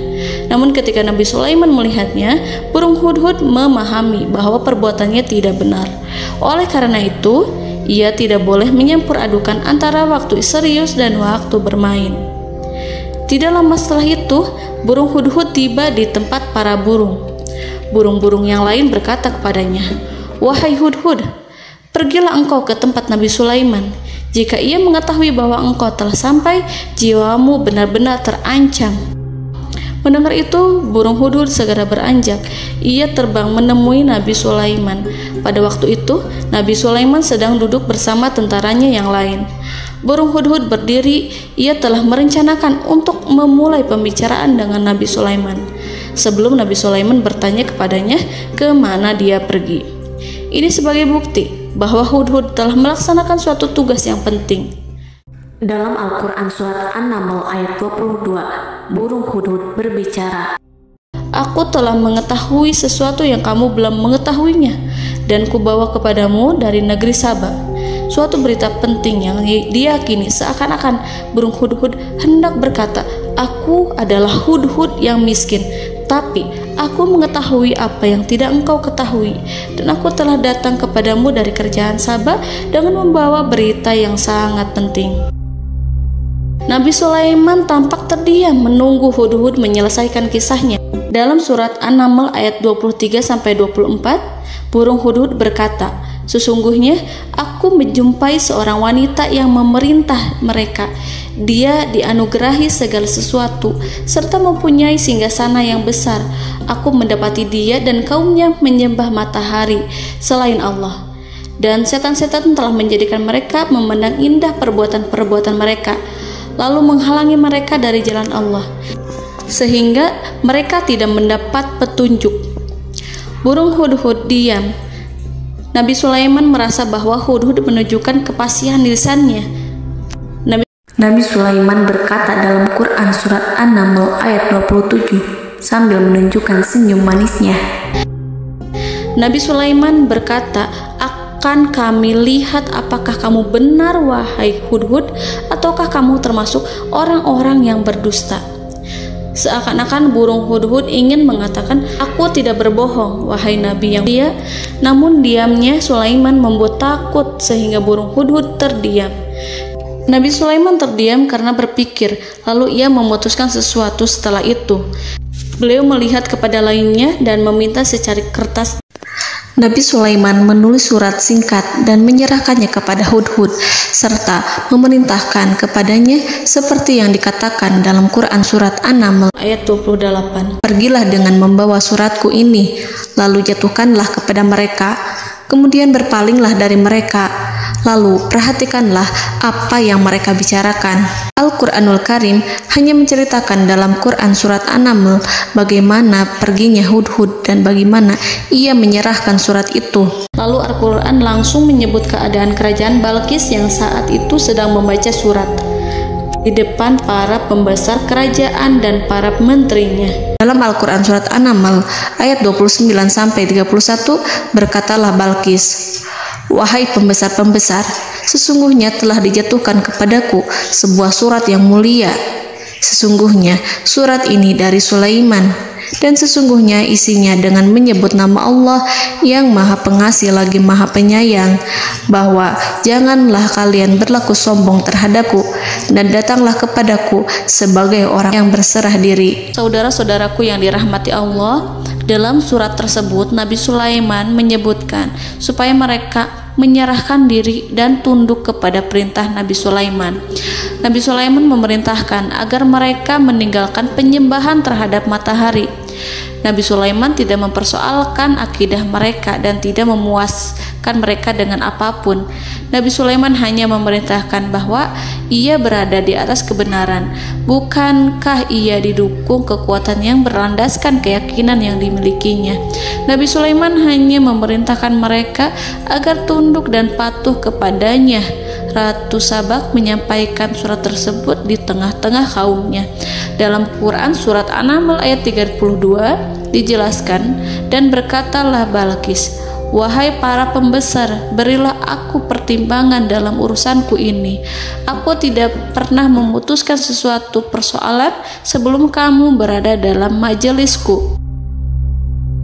Namun ketika Nabi Sulaiman melihatnya, burung hudhud memahami bahwa perbuatannya tidak benar. Oleh karena itu, ia tidak boleh menyampur adukan antara waktu serius dan waktu bermain. Tidak lama setelah itu, burung hudhud tiba di tempat para burung. Burung-burung yang lain berkata kepadanya, "Wahai hudhud, pergilah engkau ke tempat Nabi Sulaiman. Jika ia mengetahui bahwa engkau telah sampai, jiwamu benar-benar terancam." Mendengar itu, burung hudhud segera beranjak. Ia terbang menemui Nabi Sulaiman. Pada waktu itu, Nabi Sulaiman sedang duduk bersama tentaranya yang lain. Burung hudhud berdiri. Ia telah merencanakan untuk memulai pembicaraan dengan Nabi Sulaiman sebelum Nabi Sulaiman bertanya kepadanya kemana dia pergi. Ini sebagai bukti bahwa hudhud telah melaksanakan suatu tugas yang penting. Dalam Al-Quran Surat An-Naml ayat 22, burung hudhud berbicara, "Aku telah mengetahui sesuatu yang kamu belum mengetahuinya, dan kubawa kepadamu dari negeri Saba suatu berita penting yang diyakini seakan-akan burung hudhud hendak berkata, 'Aku adalah hudhud yang miskin, tapi aku mengetahui apa yang tidak engkau ketahui, dan aku telah datang kepadamu dari kerajaan Saba dengan membawa berita yang sangat penting.'" Nabi Sulaiman tampak terdiam menunggu hudhud menyelesaikan kisahnya. Dalam surat An-Naml ayat 23-24, burung hudhud berkata, Sesungguhnya aku menjumpai seorang wanita yang memerintah mereka. Dia dianugerahi segala sesuatu serta mempunyai singgasana yang besar. Aku mendapati dia dan kaumnya menyembah matahari selain Allah. Dan setan-setan telah menjadikan mereka memandang indah perbuatan-perbuatan mereka, lalu menghalangi mereka dari jalan Allah, sehingga mereka tidak mendapat petunjuk. Burung hudhud diam. Nabi Sulaiman merasa bahwa hudhud menunjukkan kepasihan lisannya. Nabi Sulaiman berkata dalam Quran surat An-Naml ayat 27 sambil menunjukkan senyum manisnya. Nabi Sulaiman berkata, "Akan kami lihat apakah kamu benar wahai hudhud, ataukah kamu termasuk orang-orang yang berdusta." Seakan-akan burung hudhud ingin mengatakan, "Aku tidak berbohong, wahai Nabi yang mulia." Namun diamnya Sulaiman membuat takut sehingga burung hudhud terdiam. Nabi Sulaiman terdiam karena berpikir, lalu ia memutuskan sesuatu setelah itu. Beliau melihat kepada lainnya dan meminta secari kertas. Nabi Sulaiman menulis surat singkat dan menyerahkannya kepada hudhud serta memerintahkan kepadanya seperti yang dikatakan dalam Quran surat An-Naml ayat 28. "Pergilah dengan membawa suratku ini, lalu jatuhkanlah kepada mereka, kemudian berpalinglah dari mereka, lalu perhatikanlah apa yang mereka bicarakan." Al-Quranul Karim hanya menceritakan dalam Quran surat An-Naml bagaimana perginya hudhud dan bagaimana ia menyerahkan surat itu. Lalu Al-Quran langsung menyebut keadaan kerajaan Balqis yang saat itu sedang membaca surat di depan para pembesar kerajaan dan para menterinya. Dalam Al-Quran surat An-Naml ayat 29-31 berkatalah Balqis, "Wahai pembesar-pembesar, sesungguhnya telah dijatuhkan kepadaku sebuah surat yang mulia. Sesungguhnya surat ini dari Sulaiman, dan sesungguhnya isinya dengan menyebut nama Allah yang Maha Pengasih lagi Maha Penyayang, bahwa janganlah kalian berlaku sombong terhadapku, dan datanglah kepadaku sebagai orang yang berserah diri." Saudara-saudaraku yang dirahmati Allah, dalam surat tersebut Nabi Sulaiman menyebutkan supaya mereka menyerahkan diri dan tunduk kepada perintah Nabi Sulaiman. Nabi Sulaiman memerintahkan agar mereka meninggalkan penyembahan terhadap matahari. Nabi Sulaiman tidak mempersoalkan akidah mereka dan tidak memuaskan mereka dengan apapun. Nabi Sulaiman hanya memerintahkan bahwa ia berada di atas kebenaran. Bukankah ia didukung kekuatan yang berlandaskan keyakinan yang dimilikinya? Nabi Sulaiman hanya memerintahkan mereka agar tunduk dan patuh kepadanya. Ratu Sabak menyampaikan surat tersebut di tengah-tengah kaumnya. Dalam Quran surat An-Naml ayat 32 dijelaskan, "Dan berkatalah Balqis, wahai para pembesar, berilah aku pertimbangan dalam urusanku ini. Aku tidak pernah memutuskan sesuatu persoalan sebelum kamu berada dalam majelisku."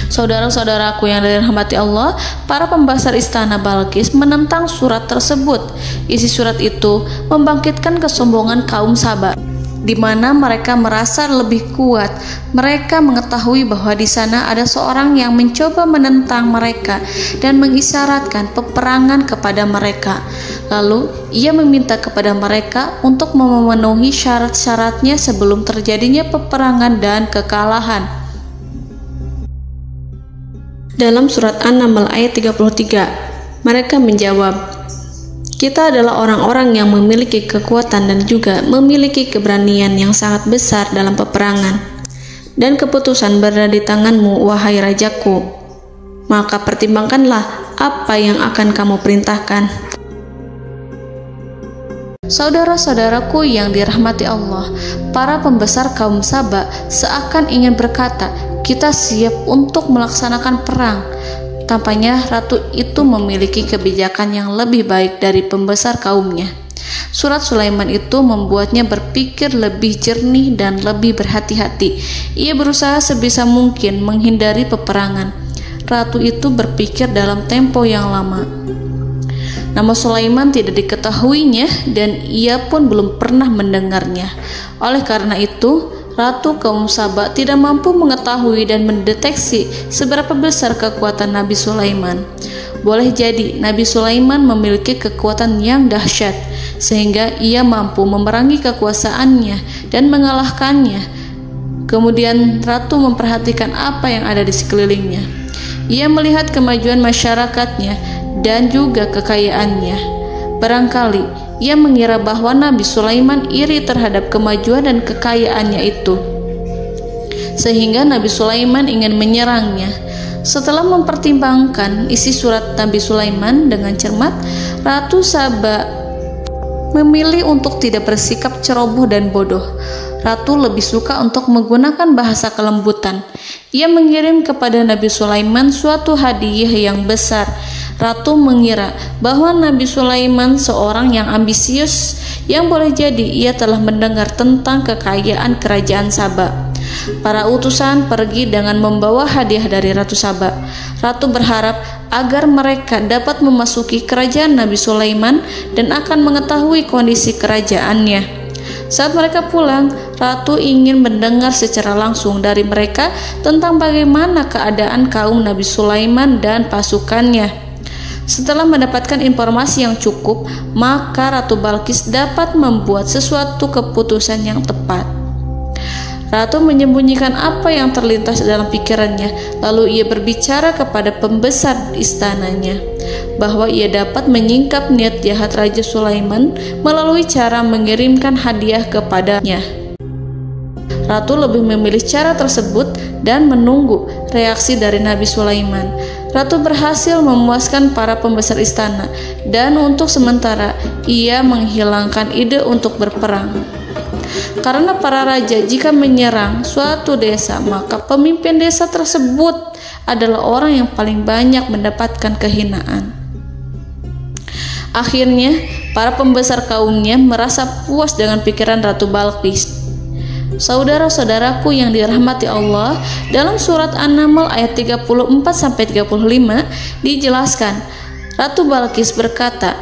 Saudara-saudaraku yang dirahmati Allah, para pembesar istana Balqis menentang surat tersebut. Isi surat itu membangkitkan kesombongan kaum Sabak, di mana mereka merasa lebih kuat. Mereka mengetahui bahwa di sana ada seorang yang mencoba menentang mereka dan mengisyaratkan peperangan kepada mereka. Lalu ia meminta kepada mereka untuk memenuhi syarat-syaratnya sebelum terjadinya peperangan dan kekalahan. Dalam surat An-Naml ayat 33, mereka menjawab, "Kita adalah orang-orang yang memiliki kekuatan dan juga memiliki keberanian yang sangat besar dalam peperangan. Dan keputusan berada di tanganmu, wahai rajaku. Maka pertimbangkanlah apa yang akan kamu perintahkan." Saudara-saudaraku yang dirahmati Allah, para pembesar kaum Sabak seakan ingin berkata, "Kita siap untuk melaksanakan perang." Tampaknya ratu itu memiliki kebijakan yang lebih baik dari pembesar kaumnya. Surat Sulaiman itu membuatnya berpikir lebih jernih dan lebih berhati-hati. Ia berusaha sebisa mungkin menghindari peperangan. Ratu itu berpikir dalam tempo yang lama. Nama Sulaiman tidak diketahuinya dan ia pun belum pernah mendengarnya. Oleh karena itu, Ratu kaum Sabak tidak mampu mengetahui dan mendeteksi seberapa besar kekuatan Nabi Sulaiman. boleh jadi Nabi Sulaiman memiliki kekuatan yang dahsyat sehingga ia mampu memerangi kekuasaannya dan mengalahkannya. Kemudian ratu memperhatikan apa yang ada di sekelilingnya. Ia melihat kemajuan masyarakatnya dan juga kekayaannya. Barangkali ia mengira bahwa Nabi Sulaiman iri terhadap kemajuan dan kekayaannya itu, sehingga Nabi Sulaiman ingin menyerangnya. Setelah mempertimbangkan isi surat Nabi Sulaiman dengan cermat, Ratu Saba memilih untuk tidak bersikap ceroboh dan bodoh. Ratu lebih suka untuk menggunakan bahasa kelembutan. Ia mengirim kepada Nabi Sulaiman suatu hadiah yang besar. Ratu mengira bahwa Nabi Sulaiman seorang yang ambisius, yang boleh jadi ia telah mendengar tentang kekayaan kerajaan Saba. Para utusan pergi dengan membawa hadiah dari Ratu Saba. Ratu berharap agar mereka dapat memasuki kerajaan Nabi Sulaiman dan akan mengetahui kondisi kerajaannya. Saat mereka pulang, Ratu ingin mendengar secara langsung dari mereka tentang bagaimana keadaan kaum Nabi Sulaiman dan pasukannya. Setelah mendapatkan informasi yang cukup, maka Ratu Balqis dapat membuat sesuatu keputusan yang tepat. Ratu menyembunyikan apa yang terlintas dalam pikirannya, lalu ia berbicara kepada pembesar istananya bahwa ia dapat menyingkap niat jahat Raja Sulaiman melalui cara mengirimkan hadiah kepadanya. Ratu lebih memilih cara tersebut dan menunggu reaksi dari Nabi Sulaiman. Ratu berhasil memuaskan para pembesar istana, dan untuk sementara ia menghilangkan ide untuk berperang. Karena para raja jika menyerang suatu desa, maka pemimpin desa tersebut adalah orang yang paling banyak mendapatkan kehinaan. Akhirnya, para pembesar kaumnya merasa puas dengan pikiran Ratu Balqis. Saudara-saudaraku yang dirahmati Allah, dalam surat An-Naml ayat 34-35 dijelaskan, Ratu Balqis berkata,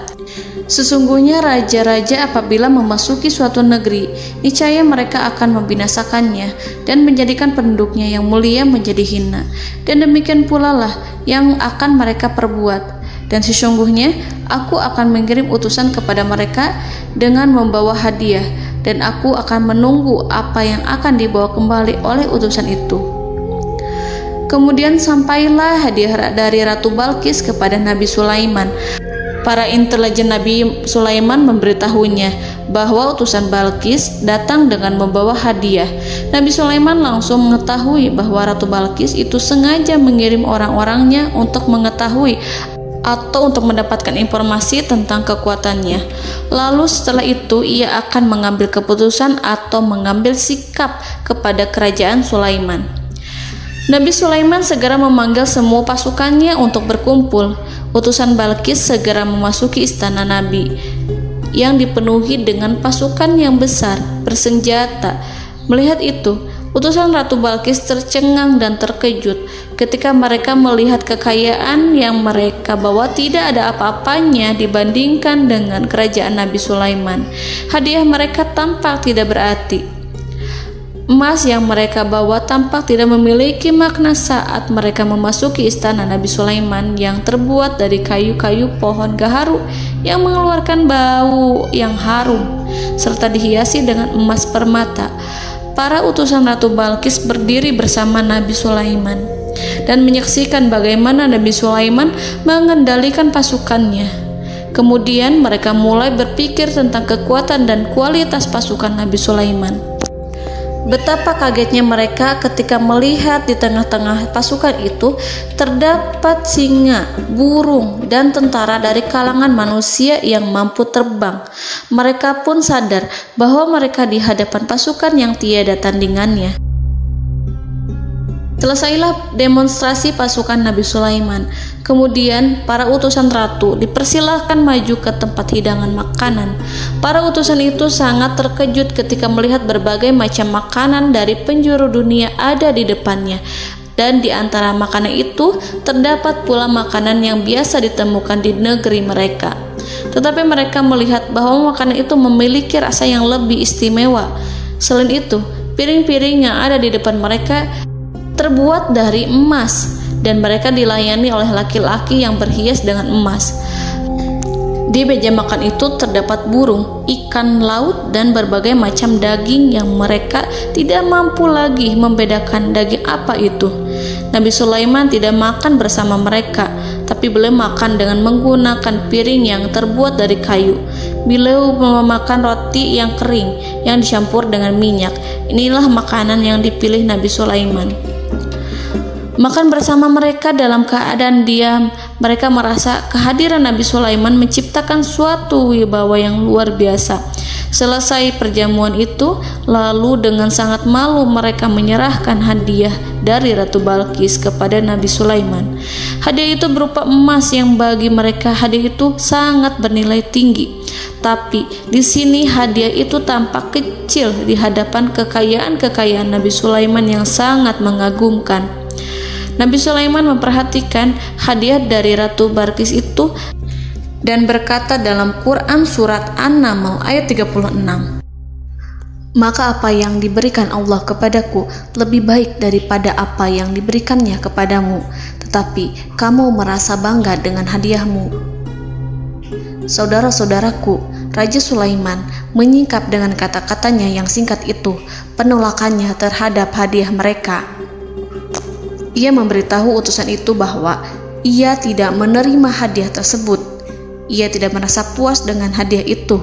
"Sesungguhnya raja-raja apabila memasuki suatu negeri, niscaya mereka akan membinasakannya dan menjadikan penduduknya yang mulia menjadi hina. Dan demikian pula lah yang akan mereka perbuat. Dan sesungguhnya aku akan mengirim utusan kepada mereka dengan membawa hadiah, dan aku akan menunggu apa yang akan dibawa kembali oleh utusan itu." Kemudian sampailah hadiah dari Ratu Balqis kepada Nabi Sulaiman. Para intelijen Nabi Sulaiman memberitahunya bahwa utusan Balqis datang dengan membawa hadiah. Nabi Sulaiman langsung mengetahui bahwa Ratu Balqis itu sengaja mengirim orang-orangnya untuk mengetahui atau untuk mendapatkan informasi tentang kekuatannya. Lalu setelah itu ia akan mengambil keputusan atau mengambil sikap kepada kerajaan Sulaiman. Nabi Sulaiman segera memanggil semua pasukannya untuk berkumpul. Utusan Balqis segera memasuki istana Nabi yang dipenuhi dengan pasukan yang besar bersenjata. Melihat itu, utusan Ratu Balqis tercengang dan terkejut ketika mereka melihat kekayaan yang mereka bawa tidak ada apa-apanya dibandingkan dengan kerajaan Nabi Sulaiman. Hadiah mereka tampak tidak berarti. Emas yang mereka bawa tampak tidak memiliki makna saat mereka memasuki istana Nabi Sulaiman yang terbuat dari kayu-kayu pohon gaharu yang mengeluarkan bau yang harum serta dihiasi dengan emas permata. Para utusan Ratu Balqis berdiri bersama Nabi Sulaiman dan menyaksikan bagaimana Nabi Sulaiman mengendalikan pasukannya. Kemudian mereka mulai berpikir tentang kekuatan dan kualitas pasukan Nabi Sulaiman. Betapa kagetnya mereka ketika melihat di tengah-tengah pasukan itu terdapat singa, burung, dan tentara dari kalangan manusia yang mampu terbang. Mereka pun sadar bahwa mereka di hadapan pasukan yang tiada tandingannya. Selesailah demonstrasi pasukan Nabi Sulaiman. Kemudian para utusan ratu dipersilahkan maju ke tempat hidangan makanan. Para utusan itu sangat terkejut ketika melihat berbagai macam makanan dari penjuru dunia ada di depannya. Dan di antara makanan itu terdapat pula makanan yang biasa ditemukan di negeri mereka. Tetapi mereka melihat bahwa makanan itu memiliki rasa yang lebih istimewa. Selain itu, piring-piring yang ada di depan mereka terbuat dari emas dan mereka dilayani oleh laki-laki yang berhias dengan emas. Di meja makan itu terdapat burung, ikan laut, dan berbagai macam daging yang mereka tidak mampu lagi membedakan daging apa itu. Nabi Sulaiman tidak makan bersama mereka, tapi beliau makan dengan menggunakan piring yang terbuat dari kayu. Beliau memakan roti yang kering yang dicampur dengan minyak. Inilah makanan yang dipilih Nabi Sulaiman. Makan bersama mereka dalam keadaan diam, mereka merasa kehadiran Nabi Sulaiman menciptakan suatu wibawa yang luar biasa. Selesai perjamuan itu, lalu dengan sangat malu mereka menyerahkan hadiah dari Ratu Balqis kepada Nabi Sulaiman. Hadiah itu berupa emas yang bagi mereka hadiah itu sangat bernilai tinggi. Tapi di sini hadiah itu tampak kecil di hadapan kekayaan Nabi Sulaiman yang sangat mengagumkan. Nabi Sulaiman memperhatikan hadiah dari Ratu Balqis itu dan berkata dalam Quran surat An-Naml ayat 36, "Maka apa yang diberikan Allah kepadaku lebih baik daripada apa yang diberikannya kepadamu, tetapi kamu merasa bangga dengan hadiahmu." Saudara-saudaraku, Raja Sulaiman menyingkap dengan kata-katanya yang singkat itu penolakannya terhadap hadiah mereka. Ia memberitahu utusan itu bahwa ia tidak menerima hadiah tersebut. Ia tidak merasa puas dengan hadiah itu.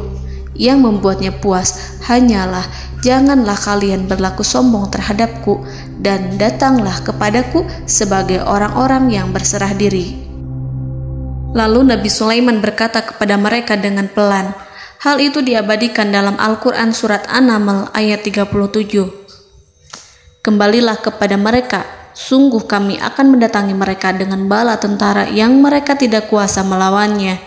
Yang membuatnya puas hanyalah, janganlah kalian berlaku sombong terhadapku dan datanglah kepadaku sebagai orang-orang yang berserah diri. Lalu Nabi Sulaiman berkata kepada mereka dengan pelan. Hal itu diabadikan dalam Al-Quran surat An-Naml ayat 37. "Kembalilah kepada mereka, sungguh kami akan mendatangi mereka dengan bala tentara yang mereka tidak kuasa melawannya.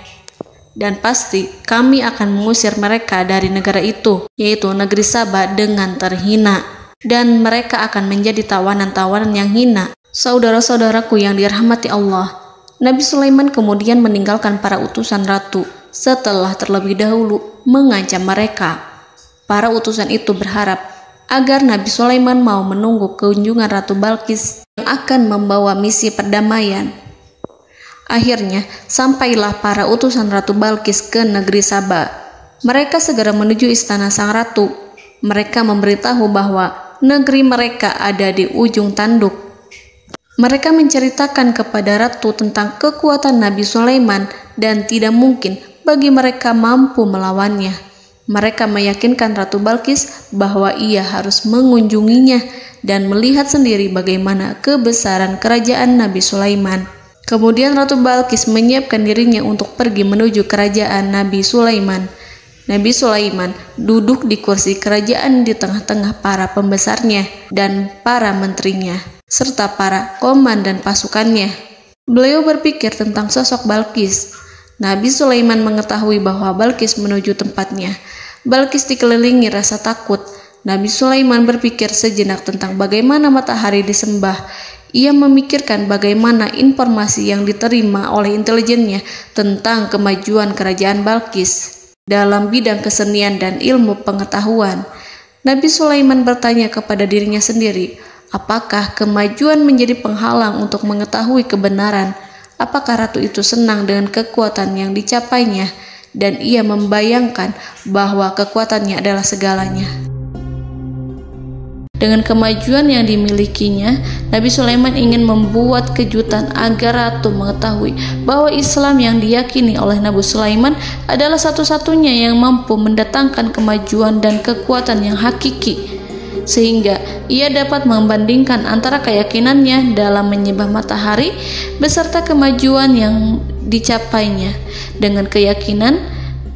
Dan pasti kami akan mengusir mereka dari negara itu, yaitu negeri Saba, dengan terhina. Dan mereka akan menjadi tawanan-tawanan yang hina." Saudara-saudaraku yang dirahmati Allah, Nabi Sulaiman kemudian meninggalkan para utusan ratu setelah terlebih dahulu mengancam mereka. Para utusan itu berharap agar Nabi Sulaiman mau menunggu kunjungan Ratu Balqis yang akan membawa misi perdamaian. Akhirnya, sampailah para utusan Ratu Balqis ke negeri Saba. Mereka segera menuju istana sang ratu. Mereka memberitahu bahwa negeri mereka ada di ujung tanduk. Mereka menceritakan kepada ratu tentang kekuatan Nabi Sulaiman dan tidak mungkin bagi mereka mampu melawannya. Mereka meyakinkan Ratu Balqis bahwa ia harus mengunjunginya dan melihat sendiri bagaimana kebesaran kerajaan Nabi Sulaiman. Kemudian Ratu Balqis menyiapkan dirinya untuk pergi menuju kerajaan Nabi Sulaiman. Nabi Sulaiman duduk di kursi kerajaan di tengah-tengah para pembesarnya dan para menterinya, serta para komandan pasukannya. Beliau berpikir tentang sosok Balqis. Nabi Sulaiman mengetahui bahwa Balqis menuju tempatnya. Balqis dikelilingi rasa takut. Nabi Sulaiman berpikir sejenak tentang bagaimana matahari disembah. Ia memikirkan bagaimana informasi yang diterima oleh intelijennya tentang kemajuan kerajaan Balqis dalam bidang kesenian dan ilmu pengetahuan. Nabi Sulaiman bertanya kepada dirinya sendiri, apakah kemajuan menjadi penghalang untuk mengetahui kebenaran? Apakah ratu itu senang dengan kekuatan yang dicapainya? Dan ia membayangkan bahwa kekuatannya adalah segalanya. Dengan kemajuan yang dimilikinya, Nabi Sulaiman ingin membuat kejutan agar ratu mengetahui bahwa Islam yang diyakini oleh Nabi Sulaiman adalah satu-satunya yang mampu mendatangkan kemajuan dan kekuatan yang hakiki, sehingga ia dapat membandingkan antara keyakinannya dalam menyembah matahari beserta kemajuan yang dicapainya dengan keyakinan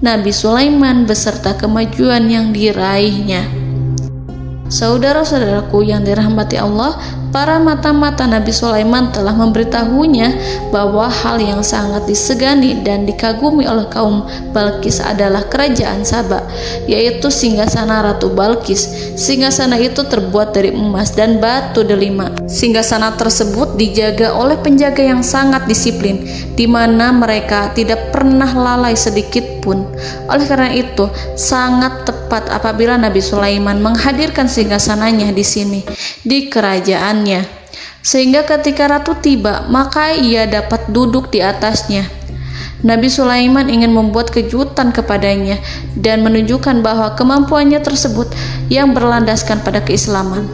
Nabi Sulaiman beserta kemajuan yang diraihnya. Saudara-saudaraku yang dirahmati Allah, para mata-mata Nabi Sulaiman telah memberitahunya bahwa hal yang sangat disegani dan dikagumi oleh kaum Balqis adalah kerajaan Saba, yaitu singgasana Ratu Balqis. Singgasana itu terbuat dari emas dan batu delima. Singgasana tersebut dijaga oleh penjaga yang sangat disiplin, di mana mereka tidak pernah lalai sedikit pun. Oleh karena itu, sangat tepat apabila Nabi Sulaiman menghadirkan singgasananya di sini, di kerajaannya. sehingga ketika ratu tiba, maka ia dapat duduk di atasnya. Nabi Sulaiman ingin membuat kejutan kepadanya dan menunjukkan bahwa kemampuannya tersebut yang berlandaskan pada keislaman.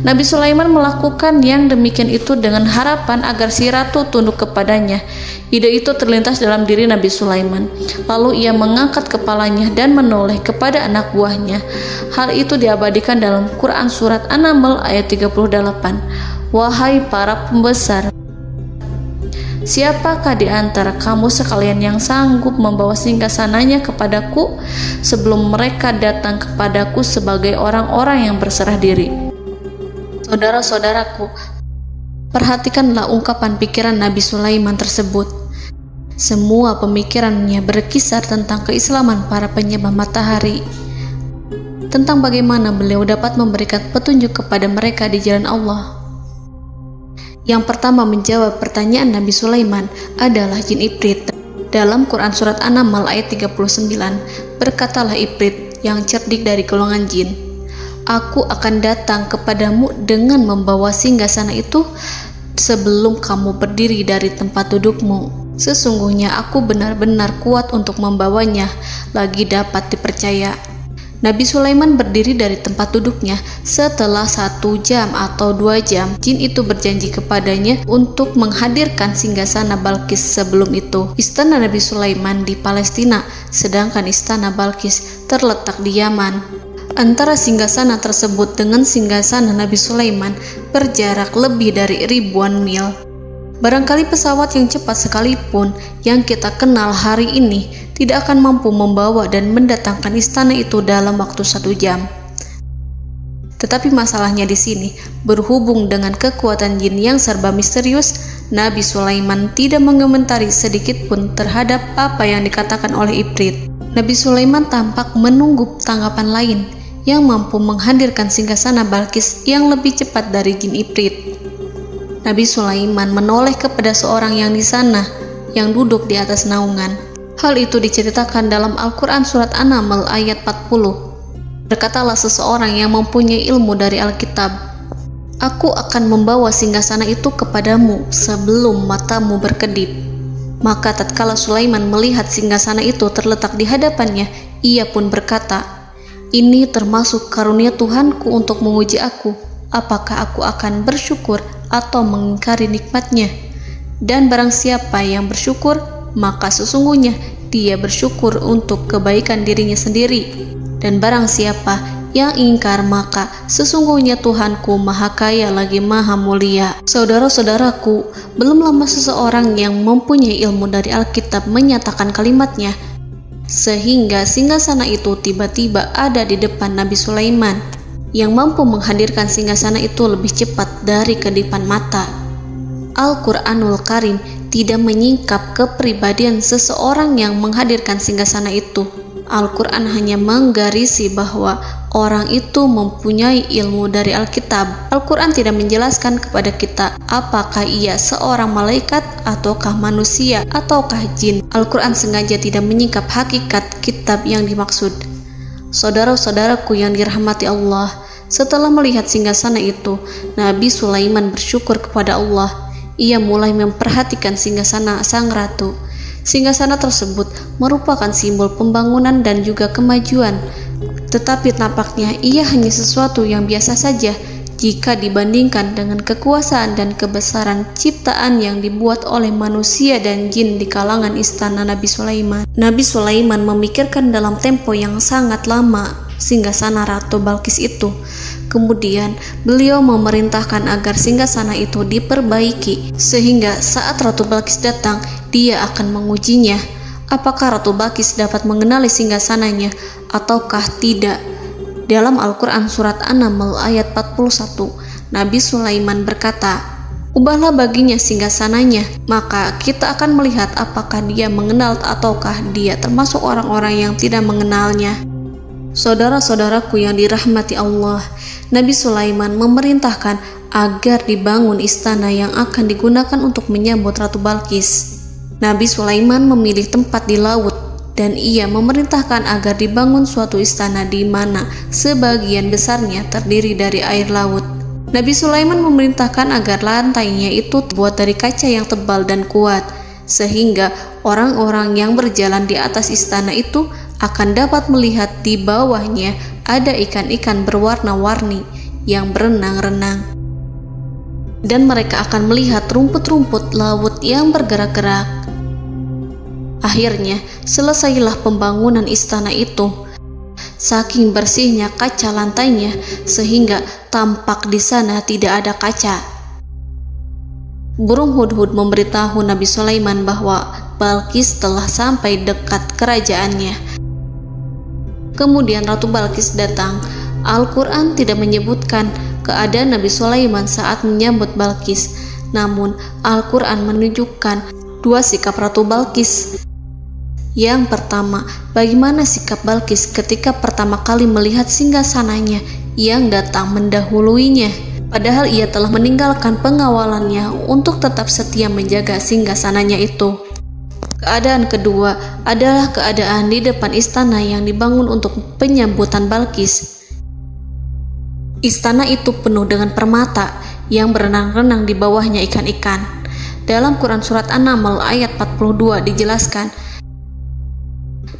Nabi Sulaiman melakukan yang demikian itu dengan harapan agar si ratu tunduk kepadanya. Ide itu terlintas dalam diri Nabi Sulaiman. Lalu ia mengangkat kepalanya dan menoleh kepada anak buahnya. Hal itu diabadikan dalam Quran Surat An-Naml ayat 38. Wahai para pembesar, siapakah di antara kamu sekalian yang sanggup membawa singgasananya kepadaku sebelum mereka datang kepadaku sebagai orang-orang yang berserah diri? Saudara-saudaraku, perhatikanlah ungkapan pikiran Nabi Sulaiman tersebut. Semua pemikirannya berkisar tentang keislaman para penyembah matahari, tentang bagaimana beliau dapat memberikan petunjuk kepada mereka di jalan Allah. Yang pertama menjawab pertanyaan Nabi Sulaiman adalah jin Ifrit. Dalam Quran Surat An-Naml ayat 39, berkatalah Ifrit yang cerdik dari golongan jin, "Aku akan datang kepadamu dengan membawa singgasana itu sebelum kamu berdiri dari tempat dudukmu. Sesungguhnya aku benar-benar kuat untuk membawanya, lagi dapat dipercaya." Nabi Sulaiman berdiri dari tempat duduknya. Setelah 1 jam atau 2 jam, jin itu berjanji kepadanya untuk menghadirkan singgasana Balkis. Sebelum itu, istana Nabi Sulaiman di Palestina, sedangkan istana Balkis terletak di Yaman. Antara singgasana tersebut dengan singgasana Nabi Sulaiman berjarak lebih dari ribuan mil. Barangkali pesawat yang cepat sekalipun yang kita kenal hari ini tidak akan mampu membawa dan mendatangkan istana itu dalam waktu 1 jam. Tetapi masalahnya di sini, berhubung dengan kekuatan jin yang serba misterius, Nabi Sulaiman tidak mengomentari sedikit pun terhadap apa yang dikatakan oleh Ifrit. Nabi Sulaiman tampak menunggu tanggapan lain yang mampu menghadirkan singgasana Balkis yang lebih cepat dari jin Ifrit. Nabi Sulaiman menoleh kepada seorang yang di sana, yang duduk di atas naungan. Hal itu diceritakan dalam Al-Quran Surat An-Naml ayat 40. Berkatalah seseorang yang mempunyai ilmu dari Alkitab, "Aku akan membawa singgasana itu kepadamu sebelum matamu berkedip." Maka tatkala Sulaiman melihat singgasana itu terletak di hadapannya, ia pun berkata, "Ini termasuk karunia Tuhanku untuk menguji aku. Apakah aku akan bersyukur atau mengingkari nikmatnya? Dan barang siapa yang bersyukur, maka sesungguhnya dia bersyukur untuk kebaikan dirinya sendiri. Dan barang siapa yang ingkar, maka sesungguhnya Tuhanku maha kaya lagi maha mulia." Saudara-saudaraku, belum lama seseorang yang mempunyai ilmu dari Alkitab menyatakan kalimatnya, sehingga singgasana itu tiba-tiba ada di depan Nabi Sulaiman, yang mampu menghadirkan singgasana itu lebih cepat dari kedipan mata. Al-Quranul Karim tidak menyingkap kepribadian seseorang yang menghadirkan singgasana itu. Al-Quran hanya menggarisi bahwa orang itu mempunyai ilmu dari Alkitab. Al-Quran tidak menjelaskan kepada kita apakah ia seorang malaikat ataukah manusia ataukah jin. Al-Quran sengaja tidak menyingkap hakikat kitab yang dimaksud. Saudara-saudaraku yang dirahmati Allah, setelah melihat singgasana itu, Nabi Sulaiman bersyukur kepada Allah. Ia mulai memperhatikan singgasana sang ratu. Singgasana tersebut merupakan simbol pembangunan dan juga kemajuan, tetapi tampaknya ia hanya sesuatu yang biasa saja jika dibandingkan dengan kekuasaan dan kebesaran ciptaan yang dibuat oleh manusia dan jin di kalangan istana Nabi Sulaiman. Nabi Sulaiman memikirkan dalam tempo yang sangat lama singgasana Ratu Balkis itu. Kemudian beliau memerintahkan agar singgasana itu diperbaiki, sehingga saat Ratu Balkis datang, dia akan mengujinya. Apakah Ratu Balkis dapat mengenali singgasananya ataukah tidak? Dalam Al-Quran Surat An-Naml ayat 41, Nabi Sulaiman berkata, "Ubahlah baginya singgasananya, maka kita akan melihat apakah dia mengenal ataukah dia termasuk orang-orang yang tidak mengenalnya." Saudara-saudaraku yang dirahmati Allah, Nabi Sulaiman memerintahkan agar dibangun istana yang akan digunakan untuk menyambut Ratu Balkis. Nabi Sulaiman memilih tempat di laut, dan ia memerintahkan agar dibangun suatu istana di mana sebagian besarnya terdiri dari air laut. Nabi Sulaiman memerintahkan agar lantainya itu terbuat dari kaca yang tebal dan kuat, sehingga orang-orang yang berjalan di atas istana itu akan dapat melihat di bawahnya ada ikan-ikan berwarna-warni yang berenang-renang. Dan mereka akan melihat rumput-rumput laut yang bergerak-gerak. Akhirnya, selesailah pembangunan istana itu. Saking bersihnya kaca lantainya, sehingga tampak di sana tidak ada kaca. Burung hudhud memberitahu Nabi Sulaiman bahwa Balqis telah sampai dekat kerajaannya. Kemudian Ratu Balqis datang. Al-Quran tidak menyebutkan keadaan Nabi Sulaiman saat menyambut Balqis, namun Al-Quran menunjukkan dua sikap Ratu Balqis. Yang pertama, bagaimana sikap Balqis ketika pertama kali melihat singgasananya yang datang mendahuluinya, padahal ia telah meninggalkan pengawalannya untuk tetap setia menjaga singgasananya itu. Keadaan kedua adalah keadaan di depan istana yang dibangun untuk penyambutan Balqis. Istana itu penuh dengan permata yang berenang-renang di bawahnya ikan-ikan. Dalam Quran Surat An-Naml ayat 42 dijelaskan,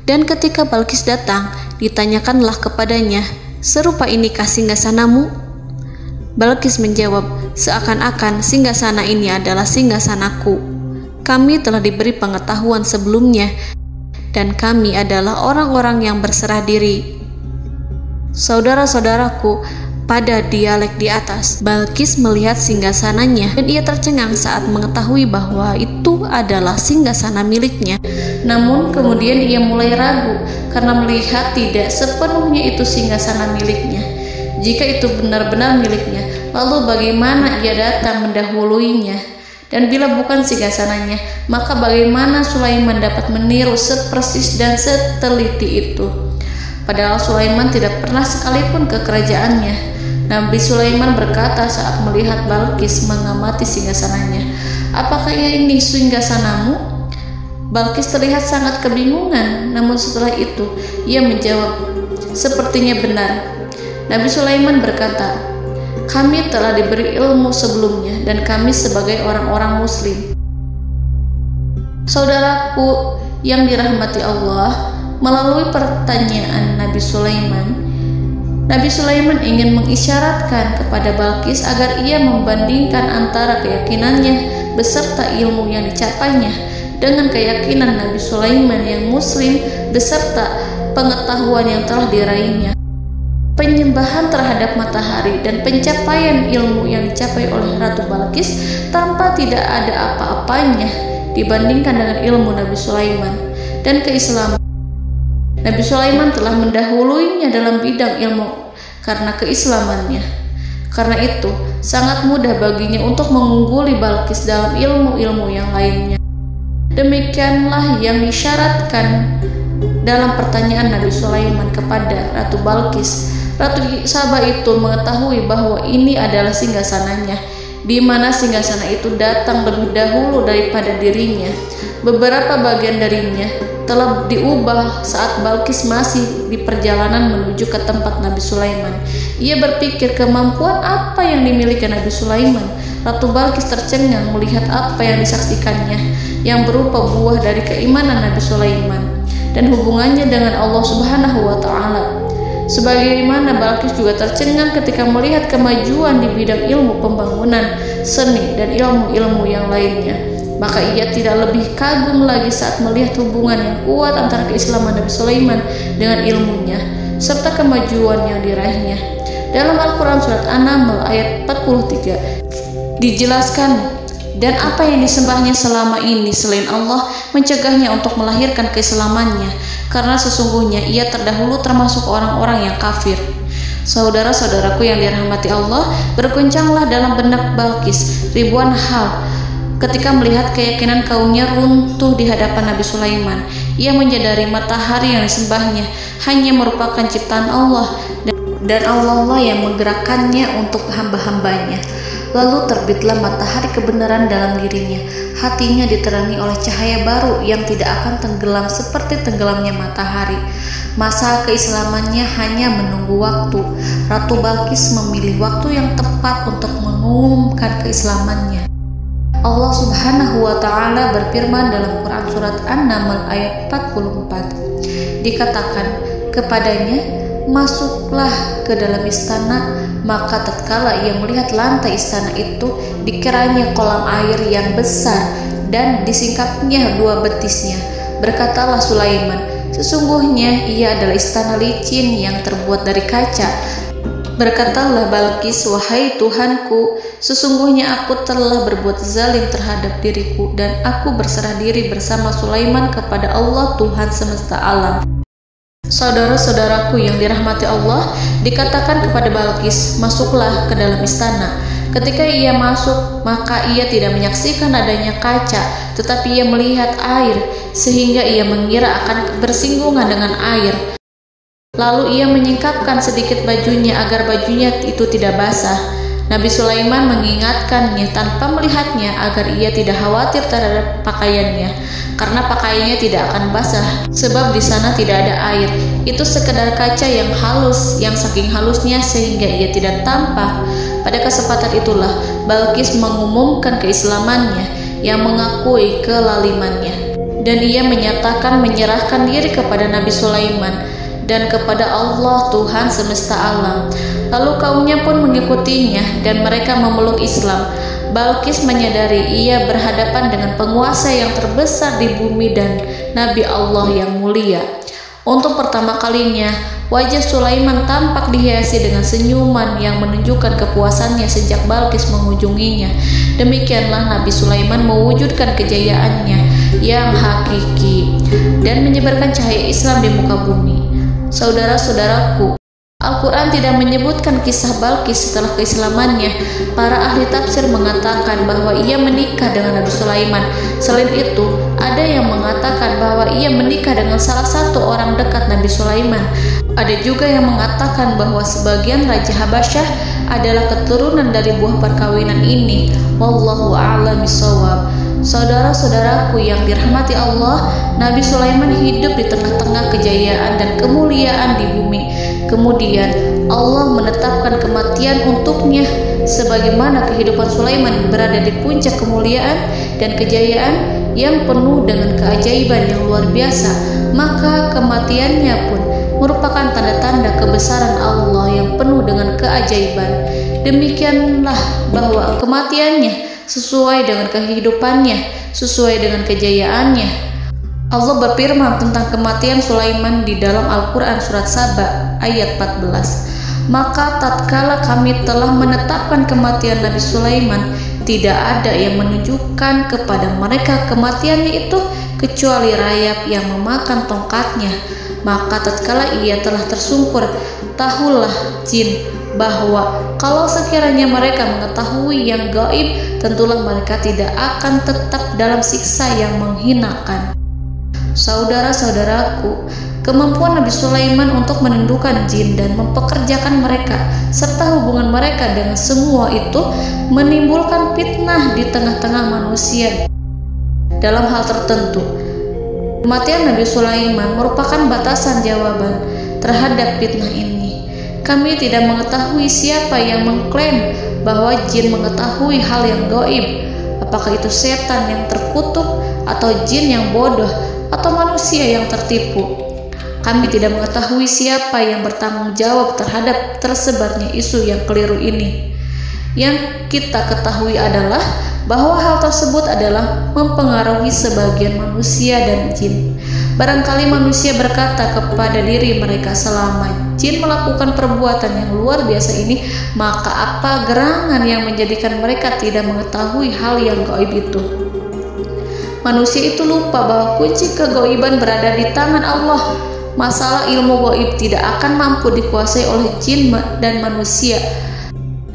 dan ketika Balqis datang, ditanyakanlah kepadanya, "Serupa inikah singgasanamu?" Balqis menjawab, "Seakan-akan singgasana ini adalah singgasanaku. Kami telah diberi pengetahuan sebelumnya, dan kami adalah orang-orang yang berserah diri." Saudara-saudaraku, pada dialek di atas, Balqis melihat singgasananya dan ia tercengang saat mengetahui bahwa itu adalah singgasana miliknya. Namun kemudian ia mulai ragu karena melihat tidak sepenuhnya itu singgasana miliknya. Jika itu benar-benar miliknya, lalu bagaimana ia datang mendahuluinya? Dan bila bukan singgasananya, maka bagaimana Sulaiman dapat meniru sepersis dan seteliti itu? Padahal Sulaiman tidak pernah sekalipun ke kerajaannya. Nabi Sulaiman berkata saat melihat Balqis mengamati singgasananya, "Apakah ini singgasanamu?" Balqis terlihat sangat kebingungan, namun setelah itu ia menjawab, "Sepertinya benar." Nabi Sulaiman berkata, "Kami telah diberi ilmu sebelumnya dan kami sebagai orang-orang muslim." Saudaraku yang dirahmati Allah, melalui pertanyaan Nabi Sulaiman ingin mengisyaratkan kepada Balqis agar ia membandingkan antara keyakinannya beserta ilmu yang dicapainya dengan keyakinan Nabi Sulaiman yang muslim beserta pengetahuan yang telah diraihnya. Penyembahan terhadap matahari dan pencapaian ilmu yang dicapai oleh Ratu Balqis tanpa tidak ada apa-apanya dibandingkan dengan ilmu Nabi Sulaiman dan keislaman. Nabi Sulaiman telah mendahuluinya dalam bidang ilmu karena keislamannya. Karena itu, sangat mudah baginya untuk mengungguli Balqis dalam ilmu-ilmu yang lainnya. Demikianlah yang disyaratkan dalam pertanyaan Nabi Sulaiman kepada Ratu Balqis. Ratu Saba itu mengetahui bahwa ini adalah singgasananya, di mana singgasana itu datang lebih dahulu daripada dirinya. Beberapa bagian darinya telah diubah saat Balqis masih di perjalanan menuju ke tempat Nabi Sulaiman. Ia berpikir kemampuan apa yang dimiliki Nabi Sulaiman. Ratu Balqis tercengang melihat apa yang disaksikannya, yang berupa buah dari keimanan Nabi Sulaiman dan hubungannya dengan Allah Subhanahu wa Ta'ala. Sebagaimana Balqis juga tercengang ketika melihat kemajuan di bidang ilmu pembangunan, seni, dan ilmu-ilmu yang lainnya. Maka ia tidak lebih kagum lagi saat melihat hubungan yang kuat antara keislaman Nabi Sulaiman dengan ilmunya serta kemajuan yang diraihnya. Dalam Al-Quran Surat An-Naml ayat 43 dijelaskan, dan apa yang disembahnya selama ini selain Allah mencegahnya untuk melahirkan keislamannya, karena sesungguhnya ia terdahulu termasuk orang-orang yang kafir. Saudara-saudaraku yang dirahmati Allah, berguncanglah dalam benak Balqis ribuan hal ketika melihat keyakinan kaumnya runtuh di hadapan Nabi Sulaiman. Ia menyadari matahari yang disembahnya hanya merupakan ciptaan Allah, dan Allah lah yang menggerakkannya untuk hamba-hambanya. Lalu terbitlah matahari kebenaran dalam dirinya. Hatinya diterangi oleh cahaya baru yang tidak akan tenggelam seperti tenggelamnya matahari. Masa keislamannya hanya menunggu waktu. Ratu Balqis memilih waktu yang tepat untuk mengumumkan keislamannya. Allah Subhanahu wa Ta'ala berfirman dalam Quran Surat An-Naml ayat 44. Dikatakan kepadanya, masuklah ke dalam istana. Maka tatkala ia melihat lantai istana itu, dikiranya kolam air yang besar dan disingkapnya 2 betisnya. Berkatalah Sulaiman, sesungguhnya ia adalah istana licin yang terbuat dari kaca. Berkatalah Balqis, wahai Tuhanku, sesungguhnya aku telah berbuat zalim terhadap diriku dan aku berserah diri bersama Sulaiman kepada Allah Tuhan semesta alam. Saudara-saudaraku yang dirahmati Allah, dikatakan kepada Balqis, masuklah ke dalam istana. Ketika ia masuk, maka ia tidak menyaksikan adanya kaca, tetapi ia melihat air, sehingga ia mengira akan bersinggungan dengan air. Lalu ia menyingkapkan sedikit bajunya agar bajunya itu tidak basah. Nabi Sulaiman mengingatkannya tanpa melihatnya agar ia tidak khawatir terhadap pakaiannya, karena pakaiannya tidak akan basah sebab di sana tidak ada air. Itu sekedar kaca yang halus, yang saking halusnya sehingga ia tidak tampak. Pada kesempatan itulah Balqis mengumumkan keislamannya yang mengakui kelalimannya, dan ia menyatakan menyerahkan diri kepada Nabi Sulaiman dan kepada Allah Tuhan semesta alam. Lalu kaumnya pun mengikutinya dan mereka memeluk Islam. Balqis menyadari ia berhadapan dengan penguasa yang terbesar di bumi dan Nabi Allah yang mulia. Untuk pertama kalinya, wajah Sulaiman tampak dihiasi dengan senyuman yang menunjukkan kepuasannya sejak Balqis mengunjunginya. Demikianlah Nabi Sulaiman mewujudkan kejayaannya yang hakiki dan menyebarkan cahaya Islam di muka bumi. Saudara-saudaraku, Al-Quran tidak menyebutkan kisah Balqis setelah keislamannya. Para ahli tafsir mengatakan bahwa ia menikah dengan Nabi Sulaiman. Selain itu, ada yang mengatakan bahwa ia menikah dengan salah satu orang dekat Nabi Sulaiman. Ada juga yang mengatakan bahwa sebagian Raja Habasyah adalah keturunan dari buah perkawinan ini. Wallahu a'lam bishawab. Saudara-saudaraku yang dirahmati Allah, Nabi Sulaiman hidup di tengah-tengah kejayaan dan kemuliaan di bumi. Kemudian Allah menetapkan kematian untuknya, sebagaimana kehidupan Sulaiman berada di puncak kemuliaan dan kejayaan yang penuh dengan keajaiban yang luar biasa, maka kematiannya pun merupakan tanda-tanda kebesaran Allah yang penuh dengan keajaiban. Demikianlah bahwa kematiannya sesuai dengan kehidupannya, sesuai dengan kejayaannya. Allah berfirman tentang kematian Sulaiman di dalam Al-Quran Surat Saba ayat 14. Maka tatkala kami telah menetapkan kematian Nabi Sulaiman, tidak ada yang menunjukkan kepada mereka kematiannya itu kecuali rayap yang memakan tongkatnya. Maka tatkala ia telah tersungkur, tahulah jin bahwa kalau sekiranya mereka mengetahui yang gaib, tentulah mereka tidak akan tetap dalam siksa yang menghinakan. Saudara-saudaraku, kemampuan Nabi Sulaiman untuk menundukkan jin dan mempekerjakan mereka serta hubungan mereka dengan semua itu menimbulkan fitnah di tengah-tengah manusia dalam hal tertentu. Kematian Nabi Sulaiman merupakan batasan jawaban terhadap fitnah ini. Kami tidak mengetahui siapa yang mengklaim bahwa jin mengetahui hal yang gaib. Apakah itu setan yang terkutuk, atau jin yang bodoh, atau manusia yang tertipu? Kami tidak mengetahui siapa yang bertanggung jawab terhadap tersebarnya isu yang keliru ini. Yang kita ketahui adalah bahwa hal tersebut adalah mempengaruhi sebagian manusia dan jin. Barangkali manusia berkata kepada diri mereka, selama jin melakukan perbuatan yang luar biasa ini, maka apa gerangan yang menjadikan mereka tidak mengetahui hal yang gaib itu? Manusia itu lupa bahwa kunci kegaiban berada di tangan Allah. Masalah ilmu gaib tidak akan mampu dikuasai oleh jin dan manusia.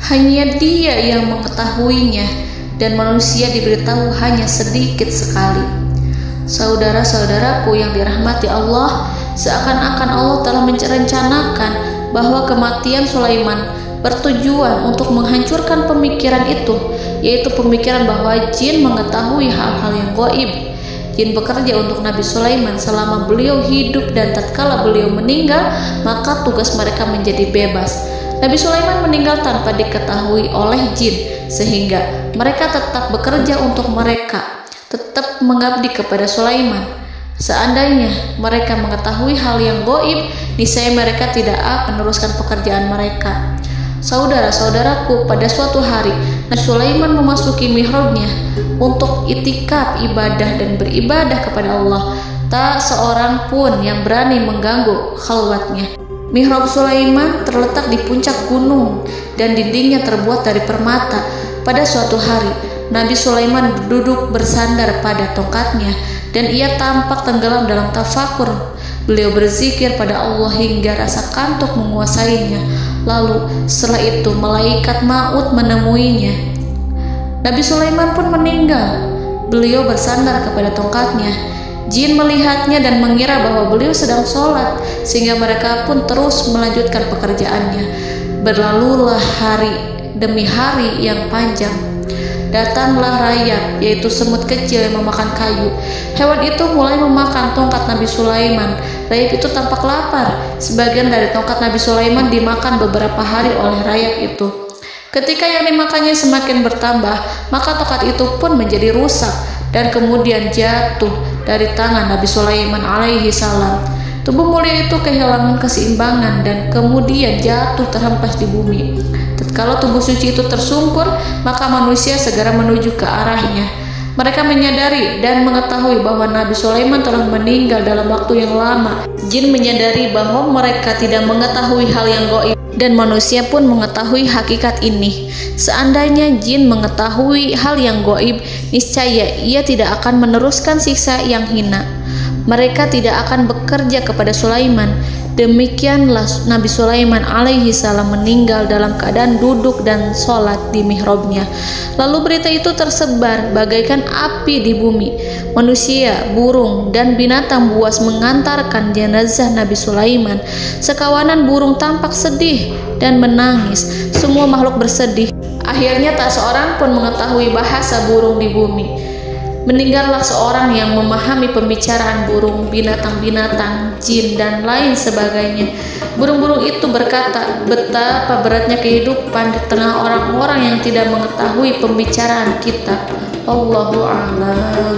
Hanya Dia yang mengetahuinya, dan manusia diberitahu hanya sedikit sekali. Saudara-saudaraku yang dirahmati Allah, seakan-akan Allah telah merencanakan bahwa kematian Sulaiman bertujuan untuk menghancurkan pemikiran itu, yaitu pemikiran bahwa jin mengetahui hal-hal yang gaib. Jin bekerja untuk Nabi Sulaiman selama beliau hidup, dan tatkala beliau meninggal, maka tugas mereka menjadi bebas. Nabi Sulaiman meninggal tanpa diketahui oleh jin, sehingga mereka tetap bekerja untuk mereka, tetap mengabdi kepada Sulaiman. Seandainya mereka mengetahui hal yang gaib, niscaya mereka tidak akan meneruskan pekerjaan mereka. Saudara-saudaraku, pada suatu hari Nabi Sulaiman memasuki mihrabnya untuk itikaf ibadah dan beribadah kepada Allah. Tak seorang pun yang berani mengganggu khalwatnya. Mihrab Sulaiman terletak di puncak gunung dan dindingnya terbuat dari permata. Pada suatu hari, Nabi Sulaiman duduk bersandar pada tongkatnya dan ia tampak tenggelam dalam tafakur. Beliau berzikir pada Allah hingga rasa kantuk menguasainya. Lalu setelah itu malaikat maut menemuinya. Nabi Sulaiman pun meninggal. Beliau bersandar kepada tongkatnya. Jin melihatnya dan mengira bahwa beliau sedang sholat, sehingga mereka pun terus melanjutkan pekerjaannya. Berlalulah hari demi hari yang panjang. Datanglah rayap, yaitu semut kecil yang memakan kayu. Hewan itu mulai memakan tongkat Nabi Sulaiman. Rayap itu tampak lapar. Sebagian dari tongkat Nabi Sulaiman dimakan beberapa hari oleh rayap itu. Ketika yang dimakannya semakin bertambah, maka tongkat itu pun menjadi rusak dan kemudian jatuh dari tangan Nabi Sulaiman alaihi salam. Tubuh mulia itu kehilangan keseimbangan dan kemudian jatuh terhempas di bumi. Tatkala tubuh suci itu tersungkur, maka manusia segera menuju ke arahnya. Mereka menyadari dan mengetahui bahwa Nabi Sulaiman telah meninggal dalam waktu yang lama. Jin menyadari bahwa mereka tidak mengetahui hal yang gaib, dan manusia pun mengetahui hakikat ini. Seandainya jin mengetahui hal yang gaib, niscaya ia tidak akan meneruskan siksa yang hina. Mereka tidak akan bekerja kepada Sulaiman. Demikianlah Nabi Sulaiman alaihi salam meninggal dalam keadaan duduk dan sholat di mihrabnya. Lalu berita itu tersebar bagaikan api di bumi. Manusia, burung, dan binatang buas mengantarkan jenazah Nabi Sulaiman. Sekawanan burung tampak sedih dan menangis. Semua makhluk bersedih. Akhirnya tak seorang pun mengetahui bahasa burung di bumi. Meninggallah seorang yang memahami pembicaraan burung, binatang-binatang, jin, dan lain sebagainya. Burung-burung itu berkata, betapa beratnya kehidupan di tengah orang-orang yang tidak mengetahui pembicaraan kita. Allahu a'lam.